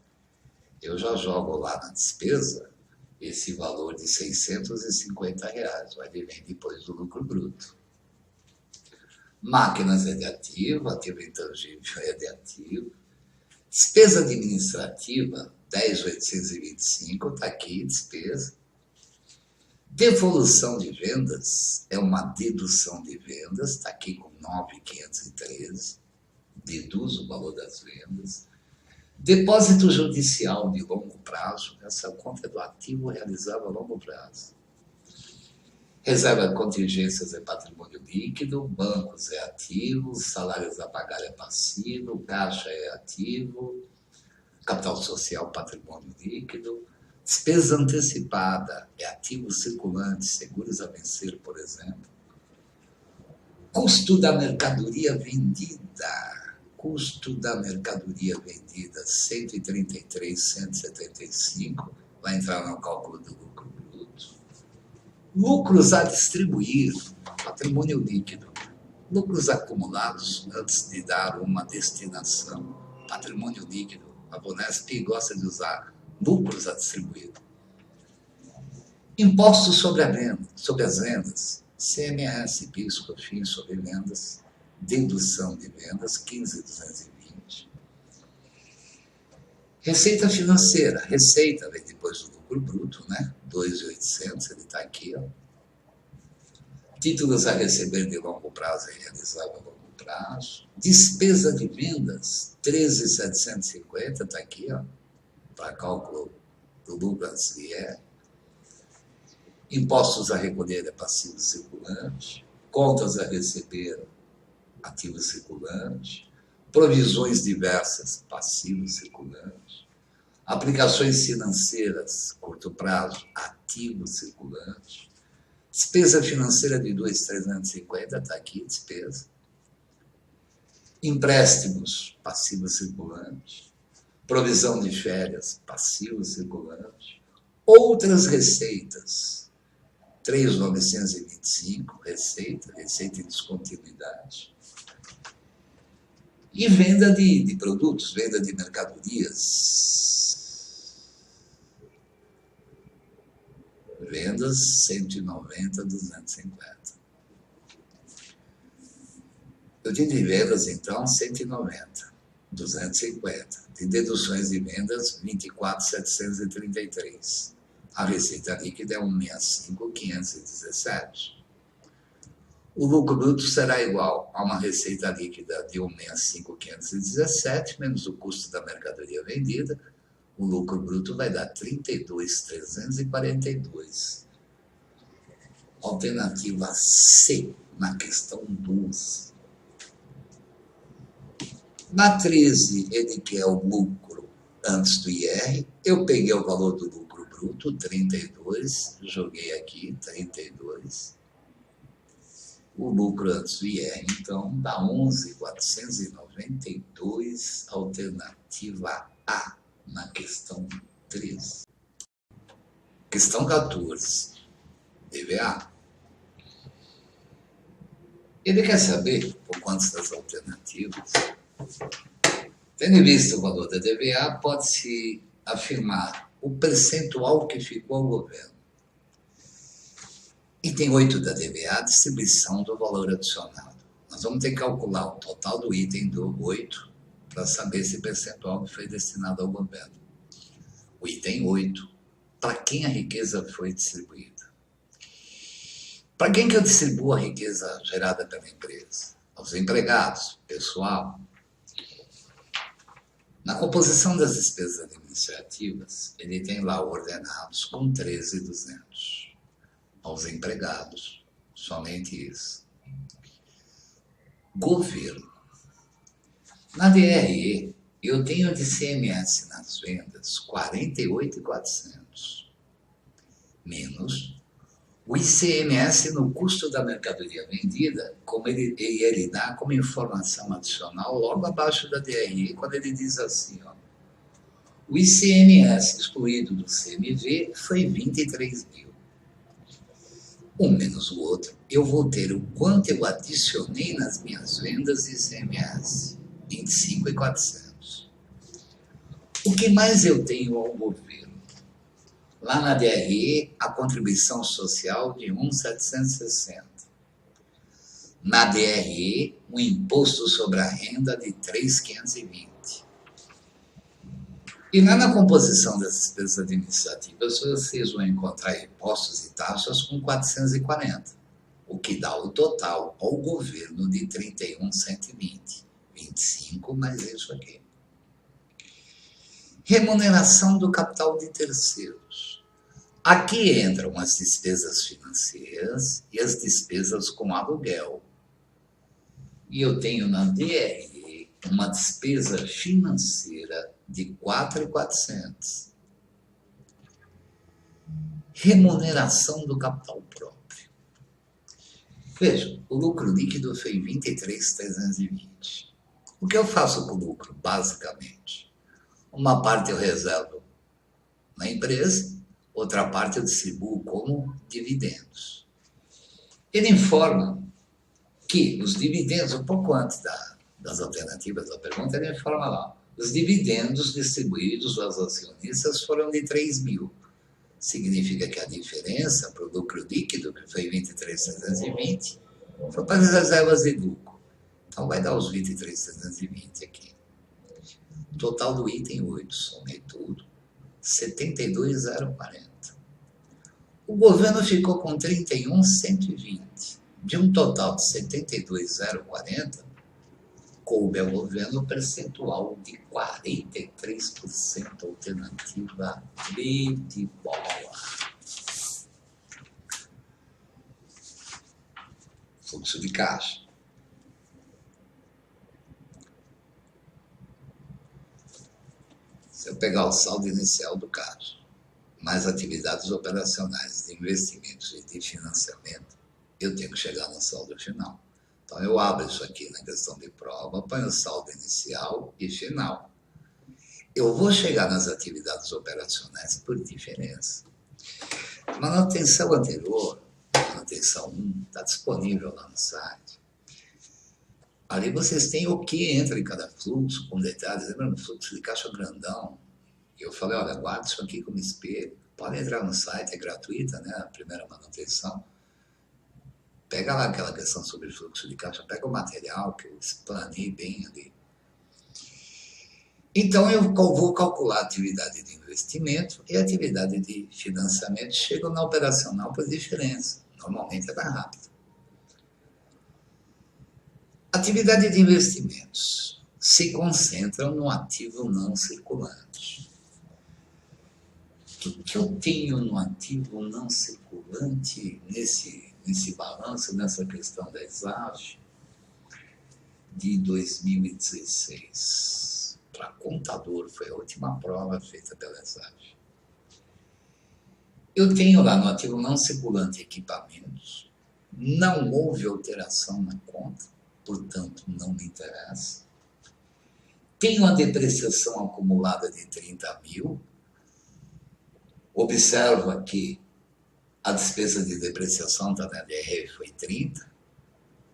Eu já jogo lá na despesa esse valor de R$ 650, vai vir depois do lucro bruto. Máquinas é de ativo, ativo intangível é de ativo. Despesa administrativa, 10.825, está aqui, despesa. Devolução de vendas é uma dedução de vendas, está aqui com 9.513, deduz o valor das vendas. Depósito judicial de longo prazo, essa conta é do ativo realizado a longo prazo. Reserva de contingências é patrimônio líquido, bancos é ativo, salários a pagar é passivo, caixa é ativo, capital social patrimônio líquido. Despesa antecipada é ativo circulante, seguros a vencer, por exemplo. Custo da mercadoria vendida. Custo da mercadoria vendida, 133.175, vai entrar no cálculo do lucro bruto. Lucros a distribuir, patrimônio líquido. Lucros acumulados antes de dar uma destinação, patrimônio líquido. A Vunesp gosta de usar lucros a distribuir. Impostos sobre a venda, sobre as vendas, CMS, PIS, COFINS sobre vendas, dedução de vendas, 15.220. Receita financeira, receita vem depois do lucro bruto, né? 2.800, ele está aqui, ó. Títulos a receber de longo prazo e realizável a longo prazo. Despesa de vendas, 13.750, está aqui, ó, para cálculo do lucro antes do IR. Impostos a recolher é passivo circulante. Contas a receber, ativo circulante. Provisões diversas, passivo circulante. Aplicações financeiras, curto prazo, ativo circulante. Despesa financeira de 2.350, está aqui, despesa. Empréstimos, passivo circulante. Provisão de férias, passivo circulante. Outras receitas, 3.925, receita em descontinuidade. E venda de produtos, venda de mercadorias. Vendas, 190, 250. Eu tive de vendas, então, 190, 250. De deduções de vendas, 24.733. A receita líquida é 165.517. O lucro bruto será igual a uma receita líquida de 165.517, menos o custo da mercadoria vendida. O lucro bruto vai dar 32.342. Alternativa C, na questão 12. Na 13, ele quer o lucro antes do IR. Eu peguei o valor do lucro bruto bruto, 32, joguei aqui, 32. O lucro antes do IR, então, dá 11.492, alternativa A, na questão 13. Questão 14, DVA. Ele quer saber, por quantas das alternativas, tendo em vista o valor da DVA, pode-se afirmar o percentual que ficou ao governo. Item 8 da DVA, distribuição do valor adicionado. Nós vamos ter que calcular o total do item do 8 para saber esse percentual que foi destinado ao governo. O item 8, para quem a riqueza foi distribuída? Para quem que eu distribuo a riqueza gerada pela empresa? Aos empregados, pessoal. Na composição das despesas administrativas, ele tem lá ordenados com 13.200. Aos empregados, somente isso. Governo. Na DRE, eu tenho de CMS nas vendas 48.400, menos o ICMS no custo da mercadoria vendida, como ele dá como informação adicional logo abaixo da DRE, quando ele diz assim, ó, o ICMS excluído do CMV foi 23 mil. Um menos o outro, eu vou ter o quanto eu adicionei nas minhas vendas de ICMS, 25.400. O que mais eu tenho ao governo? Lá na DRE, a contribuição social de 1.760. Na DRE, o imposto sobre a renda de 3.520. E lá na composição das despesas administrativas, vocês vão encontrar impostos e taxas com 440, o que dá o total ao governo de 31.120. 25 mais isso aqui. Remuneração do capital de terceiros. Aqui entram as despesas financeiras e as despesas com aluguel. E eu tenho na DRE uma despesa financeira de 4.400. Remuneração do capital próprio. Veja, o lucro líquido foi 23.320. O que eu faço com o lucro, basicamente? Uma parte eu reservo na empresa, outra parte eu distribuo como dividendos. Ele informa que os dividendos, um pouco antes das alternativas da pergunta, ele informa lá, os dividendos distribuídos aos acionistas foram de 3 mil. Significa que a diferença para o lucro líquido, que foi 23.320, foi para as reservas de lucro. Então vai dar os 23.320 aqui. Total do item 8, somei tudo, 72.040. O governo ficou com 31.120. De um total de 72.040, coube ao governo percentual de 43%, alternativa B de bola. Fluxo de caixa. Se eu pegar o saldo inicial do caixa, mais atividades operacionais de investimentos e de financiamento, eu tenho que chegar no saldo final. Então, eu abro isso aqui na questão de prova, ponho o saldo inicial e final. Eu vou chegar nas atividades operacionais por diferença. Manutenção anterior, manutenção 1, está disponível lá no site. Ali vocês têm o que entra em cada fluxo, com detalhes. Lembra do fluxo de caixa grandão? E eu falei, olha, guarda isso aqui como espelho. Pode entrar no site, é gratuita, né? A primeira manutenção. Pega lá aquela questão sobre fluxo de caixa, pega o material que eu explanei bem ali. Então, eu vou calcular a atividade de investimento e a atividade de financiamento. Chego na operacional por diferença. Normalmente é mais rápido. Atividade de investimentos se concentram no ativo não circulante. O que eu tenho no ativo não circulante nesse balanço, nessa questão da ESAF de 2016? Para contador, foi a última prova feita pela ESAF. Eu tenho lá no ativo não circulante equipamentos, não houve alteração na conta, portanto não me interessa. Tenho a depreciação acumulada de 30 mil. Observa que a despesa de depreciação da DRE foi 30.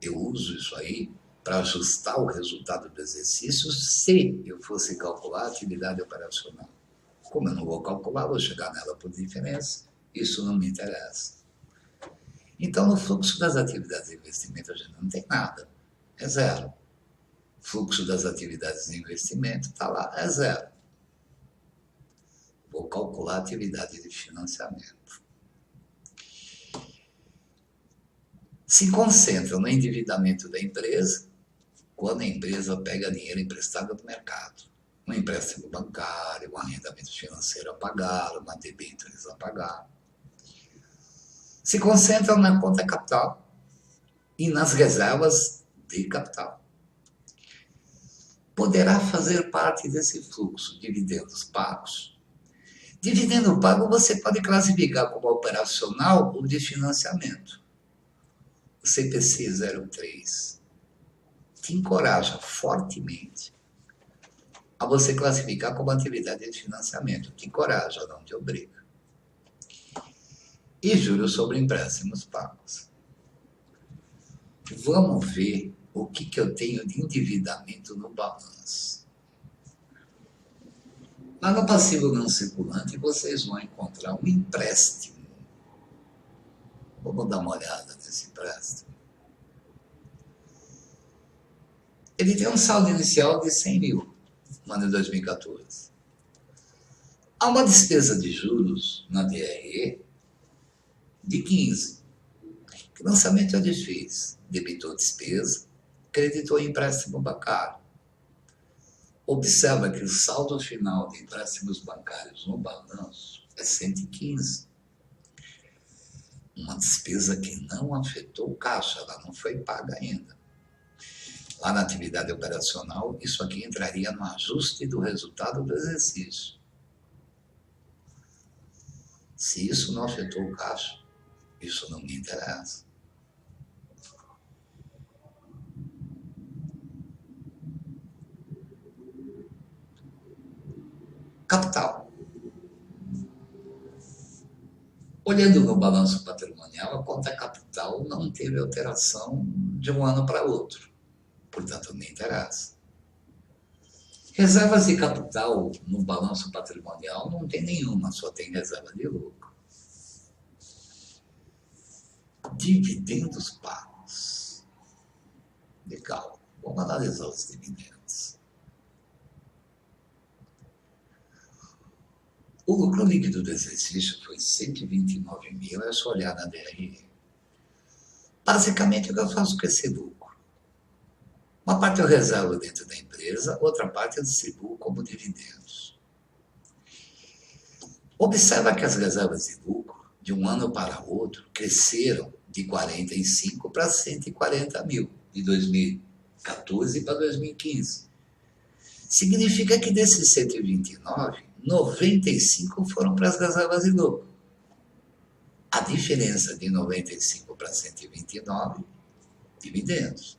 Eu uso isso aí para ajustar o resultado do exercício se eu fosse calcular a atividade operacional. Como eu não vou calcular, vou chegar nela por diferença. Isso não me interessa. Então, no fluxo das atividades de investimento, a gente não tem nada. É zero. Fluxo das atividades de investimento está lá, é zero. Vou calcular a atividade de financiamento. Se concentra no endividamento da empresa, quando a empresa pega dinheiro emprestado do mercado. Um empréstimo bancário, um arrendamento financeiro a pagar, uma debêntures a pagar. Se concentram na conta capital e nas reservas de capital. Poderá fazer parte desse fluxo dividendos pagos. Dividendo pago você pode classificar como operacional ou de financiamento. O CPC 03 te encoraja fortemente a você classificar como atividade de financiamento. Te encoraja, não te obriga. E juros sobre empréstimos pagos. Vamos ver o que eu tenho de endividamento no balanço. Lá no passivo não circulante, vocês vão encontrar um empréstimo. Vamos dar uma olhada nesse empréstimo. Ele tem um saldo inicial de 100 mil no ano de 2014. Há uma despesa de juros na DRE de 15. Que lançamento eu desfiz? Debitou despesa, creditou empréstimo bancário. Observa que o saldo final de empréstimos bancários no balanço é 115. Uma despesa que não afetou o caixa, ela não foi paga ainda. Lá na atividade operacional, isso aqui entraria no ajuste do resultado do exercício. Se isso não afetou o caixa, isso não me interessa. Capital. Olhando no balanço patrimonial, a conta capital não teve alteração de um ano para outro. Portanto, não me interessa. Reservas de capital no balanço patrimonial não tem nenhuma, só tem reserva de lucro. Dividendos pagos. Legal. Vamos analisar os dividendos. O lucro líquido do exercício foi 129 mil, é só olhar na DRE. Basicamente, o que eu faço com esse lucro? Uma parte eu reservo dentro da empresa, outra parte eu distribuo como dividendos. Observa que as reservas de lucro, de um ano para outro, cresceram de 45 para 140 mil, de 2014 para 2015. Significa que desses 129, 95 foram para as reservas de lucro. A diferença de 95 para 129, dividendos.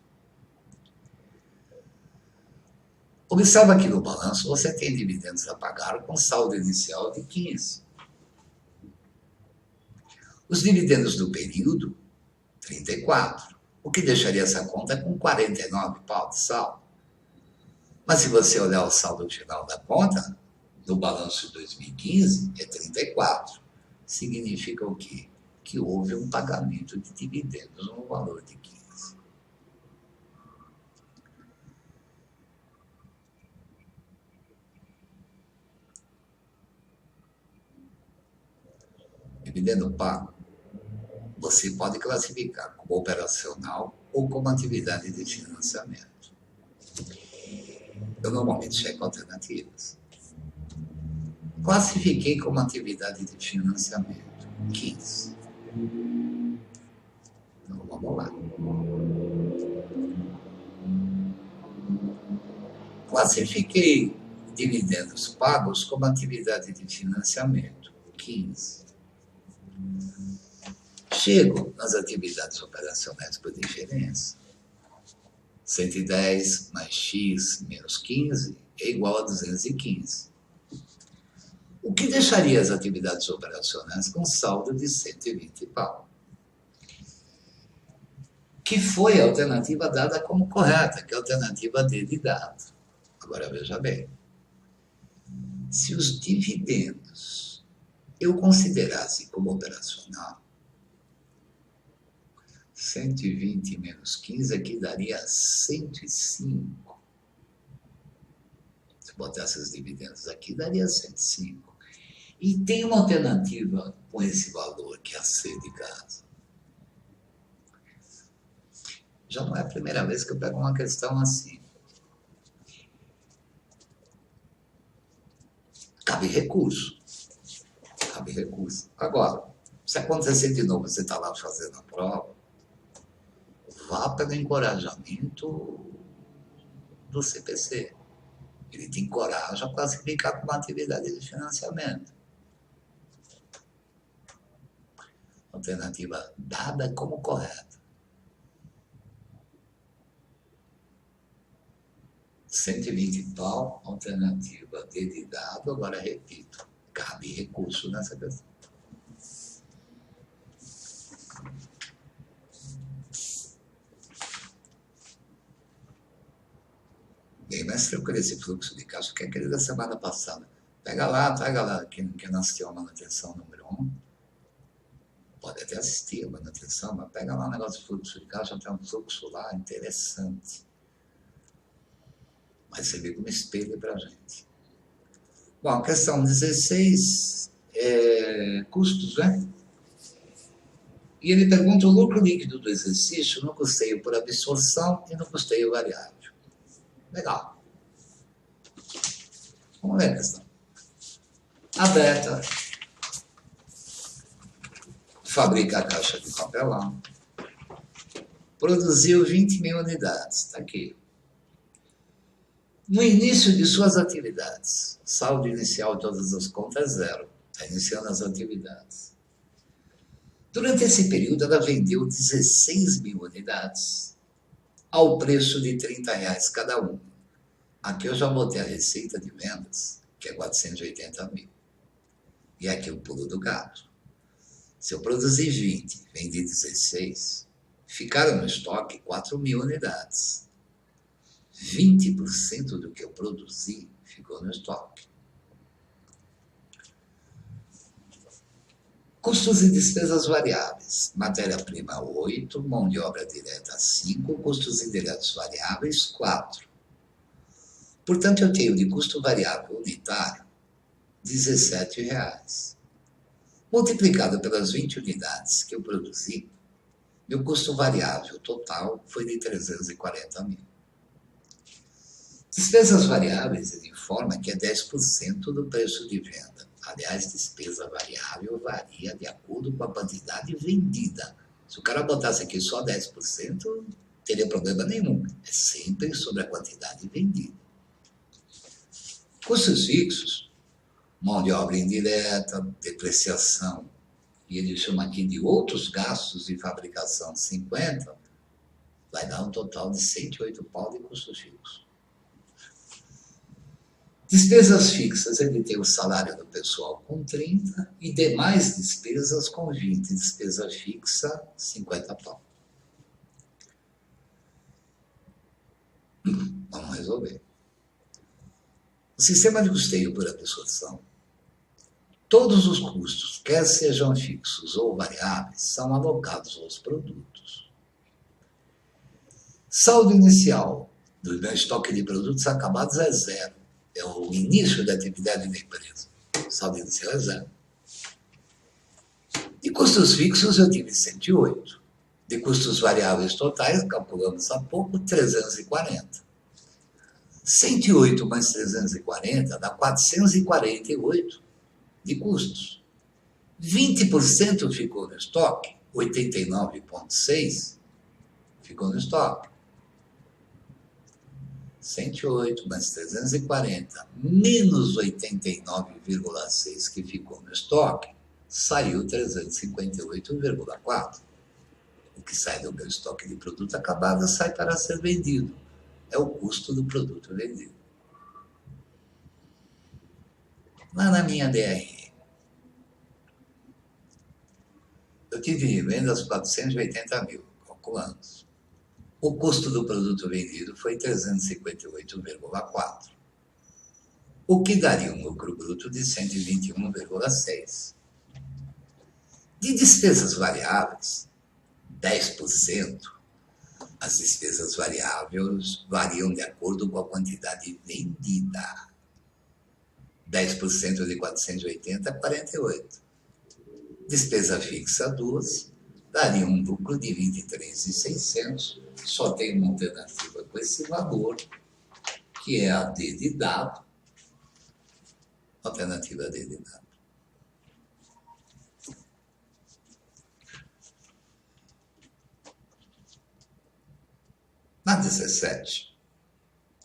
Observa que no balanço você tem dividendos a pagar com saldo inicial de 15. Os dividendos do período, 34. O que deixaria essa conta com 49 pau de saldo. Mas se você olhar o saldo final da conta, no balanço de 2015, é 34. Significa o quê? Que houve um pagamento de dividendos no valor de 15. Dividendo pago, você pode classificar como operacional ou como atividade de financiamento. Eu normalmente checo alternativas. Classifiquei como atividade de financiamento, 15. Então, vamos lá. Classifiquei dividendos pagos como atividade de financiamento, 15. Chego nas atividades operacionais por diferença. 110 mais x menos 15 é igual a 215. O que deixaria as atividades operacionais com saldo de 120 pau. Que foi a alternativa dada como correta, que é a alternativa D de dado. Agora veja bem. Se os dividendos eu considerasse como operacional, 120 menos 15 aqui daria 105. Se botasse os dividendos aqui, daria 105. E tem uma alternativa com esse valor, que é a C de casa. Já não é a primeira vez que eu pego uma questão assim. Cabe recurso. Cabe recurso. Agora, se acontecer de novo, você está lá fazendo a prova, vá pelo encorajamento do CPC. Ele te encoraja a classificar como atividade de financiamento. Alternativa dada como correta. 120 pau, alternativa D de dado, agora repito, cabe recurso nessa questão. Bem mais tranquilo esse fluxo de caixa que aquele da semana passada. Pega lá, quem não assistiu a manutenção número 1, pode até assistir a manutenção, mas pega lá o negócio de fluxo de caixa, tem um fluxo lá interessante. Vai servir como espelho para a gente. Bom, questão 16, custos, né? E ele pergunta o lucro líquido do exercício no custeio por absorção e no custeio variável. Legal. Vamos ver a questão. A Beta fabrica a caixa de papelão. Produziu 20 mil unidades. Está aqui. No início de suas atividades, saldo inicial de todas as contas é zero. Está iniciando as atividades. Durante esse período, ela vendeu 16 mil unidades ao preço de R$30 cada uma. Aqui eu já botei a receita de vendas, que é 480 mil. E aqui o pulo do gato. Se eu produzir 20, vendi 16, ficaram no estoque 4 mil unidades. 20% do que eu produzi ficou no estoque. Custos e despesas variáveis. Matéria-prima 8, mão de obra direta 5, custos indiretos variáveis 4. Portanto, eu tenho de custo variável unitário R$17. Multiplicado pelas 20 unidades que eu produzi, meu custo variável total foi de 340 mil. Despesas variáveis, ele informa que é 10% do preço de venda. Aliás, despesa variável varia de acordo com a quantidade vendida. Se o cara botasse aqui só 10%, não teria problema nenhum. É sempre sobre a quantidade vendida. Custos fixos, mão de obra indireta, depreciação, e ele chama aqui de outros gastos de fabricação 50, vai dar um total de 108 pau de custos fixos. Despesas fixas, ele tem o salário do pessoal com 30 e demais despesas com 20. Despesa fixa, 50 pau. Vamos resolver. O sistema de custeio por absorção, todos os custos, quer sejam fixos ou variáveis, são alocados aos produtos. Saldo inicial do meu estoque de produtos acabados é zero. É o início da atividade da empresa. O saldo inicial é zero. De custos fixos eu tive 108. De custos variáveis totais, calculamos há pouco, 340. 108 mais 340 dá 448 de custos. 20% ficou no estoque, 89,6 ficou no estoque. 108 mais 340 menos 89,6 que ficou no estoque, saiu 358,4. O que sai do meu estoque de produto acabado sai para ser vendido. É o custo do produto vendido. Lá na minha DRE, eu tive vendas 480 mil, calculamos. O custo do produto vendido foi 358,4, o que daria um lucro bruto de 121,6. De despesas variáveis, 10%. As despesas variáveis variam de acordo com a quantidade vendida. 10% de 480 é 48. Despesa fixa 12, daria um lucro de 23.600. Só tem uma alternativa com esse valor, que é a D de dado. Alternativa D de dado. Na 17,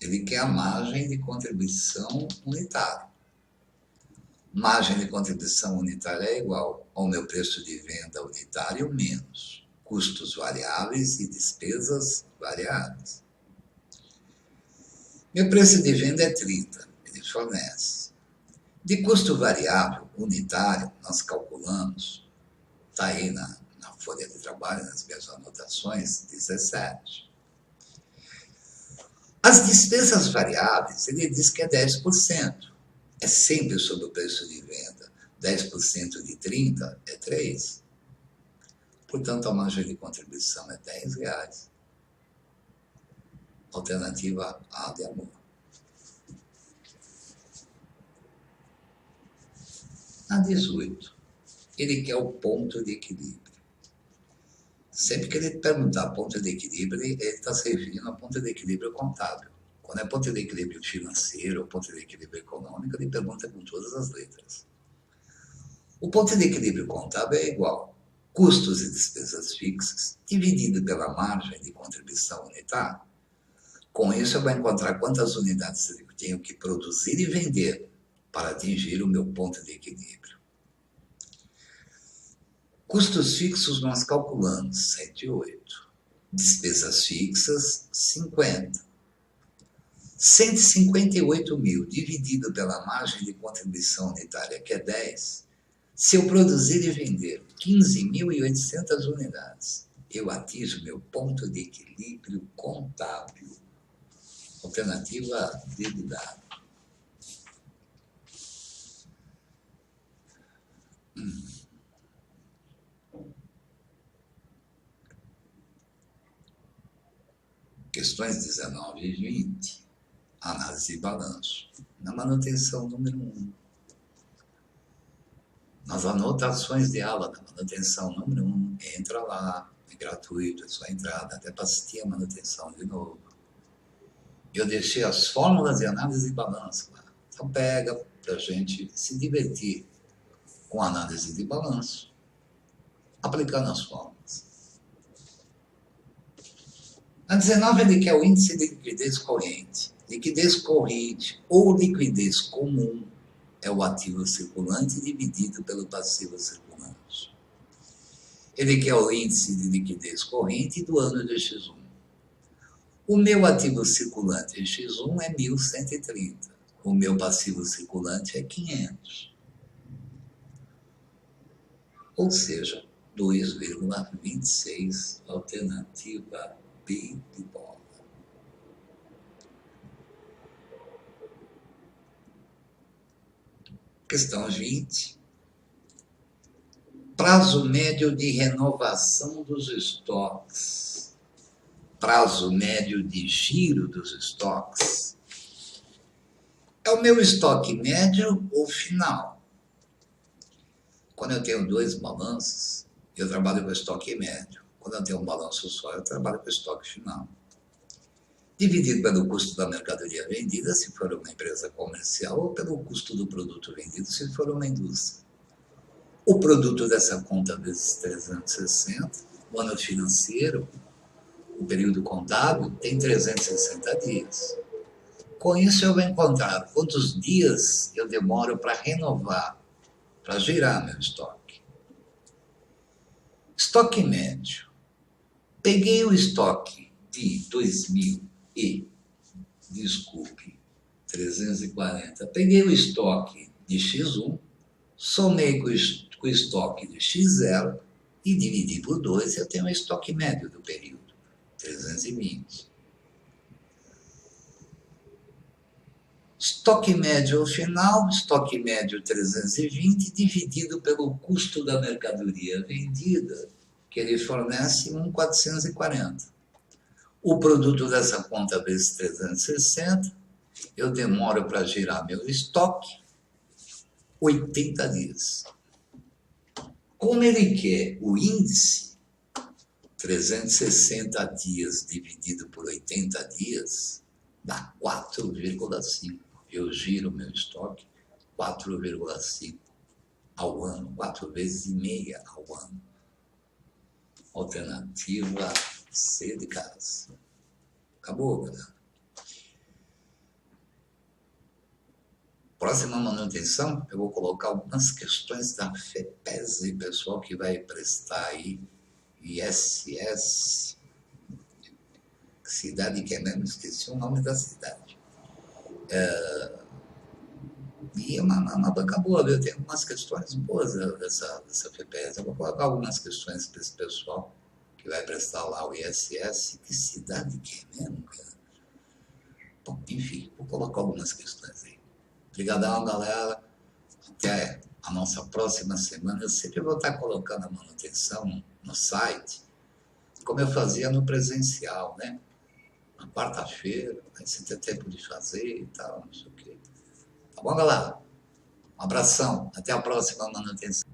ele quer a margem de contribuição unitária. Margem de contribuição unitária é igual ao meu preço de venda unitário menos custos variáveis e despesas variáveis. Meu preço de venda é 30, ele fornece. De custo variável unitário, nós calculamos, está aí na folha de trabalho, nas minhas anotações, 17. As despesas variáveis, ele diz que é 10%. É sempre sobre o preço de venda. 10% de 30 é 3. Portanto, a margem de contribuição é R$10. Alternativa A de amor. Na 18, ele quer o ponto de equilíbrio. Sempre que ele perguntar ponto de equilíbrio, ele está se referindo a ponto de equilíbrio contábil. Quando é ponto de equilíbrio financeiro ou ponto de equilíbrio econômico, ele pergunta com todas as letras. O ponto de equilíbrio contábil é igual custos e despesas fixas dividido pela margem de contribuição unitária. Com isso, eu vou encontrar quantas unidades eu tenho que produzir e vender para atingir o meu ponto de equilíbrio. Custos fixos nós calculamos 108. Despesas fixas, 50. 158 mil dividido pela margem de contribuição unitária, que é 10. Se eu produzir e vender 15.800 unidades, eu atinjo meu ponto de equilíbrio contábil. Alternativa D de dado. Questões 19 e 20. Análise de balanço. Na manutenção número 1. Nas anotações de aula da manutenção número 1, entra lá, é gratuito, é só entrar, dá até para assistir a manutenção de novo. Eu deixei as fórmulas de análise de balanço lá. Então pega para a gente se divertir com a análise de balanço, aplicando as fórmulas. Na 19, ele quer o índice de liquidez corrente. Liquidez corrente ou liquidez comum é o ativo circulante dividido pelo passivo circulante. Ele quer o índice de liquidez corrente do ano de X1. O meu ativo circulante em X1 é 1.130. O meu passivo circulante é 500. Ou seja, 2,26, alternativa B de bola. Questão 20. Prazo médio de renovação dos estoques. Prazo médio de giro dos estoques. É o meu estoque médio ou final? Quando eu tenho dois balanços, eu trabalho com estoque médio. Quando eu tenho um balanço só, eu trabalho com estoque final. Dividido pelo custo da mercadoria vendida, se for uma empresa comercial, ou pelo custo do produto vendido, se for uma indústria. O produto dessa conta vezes 360, o ano financeiro, o período contábil, tem 360 dias. Com isso, eu vou encontrar quantos dias eu demoro para renovar, para girar meu estoque. Estoque médio. Peguei o estoque de 2000 e, desculpe, 340. Peguei o estoque de X1, somei com o estoque de X0 e dividi por 2, eu tenho o estoque médio do período, 320. Estoque médio ao final, estoque médio 320, dividido pelo custo da mercadoria vendida, que ele fornece 1,440. O produto dessa conta vezes 360, eu demoro para girar meu estoque 80 dias. Como ele quer o índice, 360 dias dividido por 80 dias, dá 4,5. Eu giro meu estoque 4,5 ao ano, 4 vezes e meia ao ano. Alternativa C de casa. Acabou, galera. Próxima manutenção, eu vou colocar algumas questões da FEPESE, pessoal que vai prestar aí ISS. Cidade que é mesmo? Esqueci o nome da cidade. E é uma banca boa, viu? Tem algumas questões boas dessa FEPESE. Eu vou colocar algumas questões para esse pessoal que vai prestar lá o ISS. Que cidade que é mesmo, cara? Bom, enfim, vou colocar algumas questões aí. Obrigadão, galera. Até a nossa próxima semana. Eu sempre vou estar colocando a manutenção no site, como eu fazia no presencial, né? Na quarta-feira, aí você tem tempo de fazer e tal, não sei o quê. Tá bom, galera? Um abração. Até a próxima manutenção.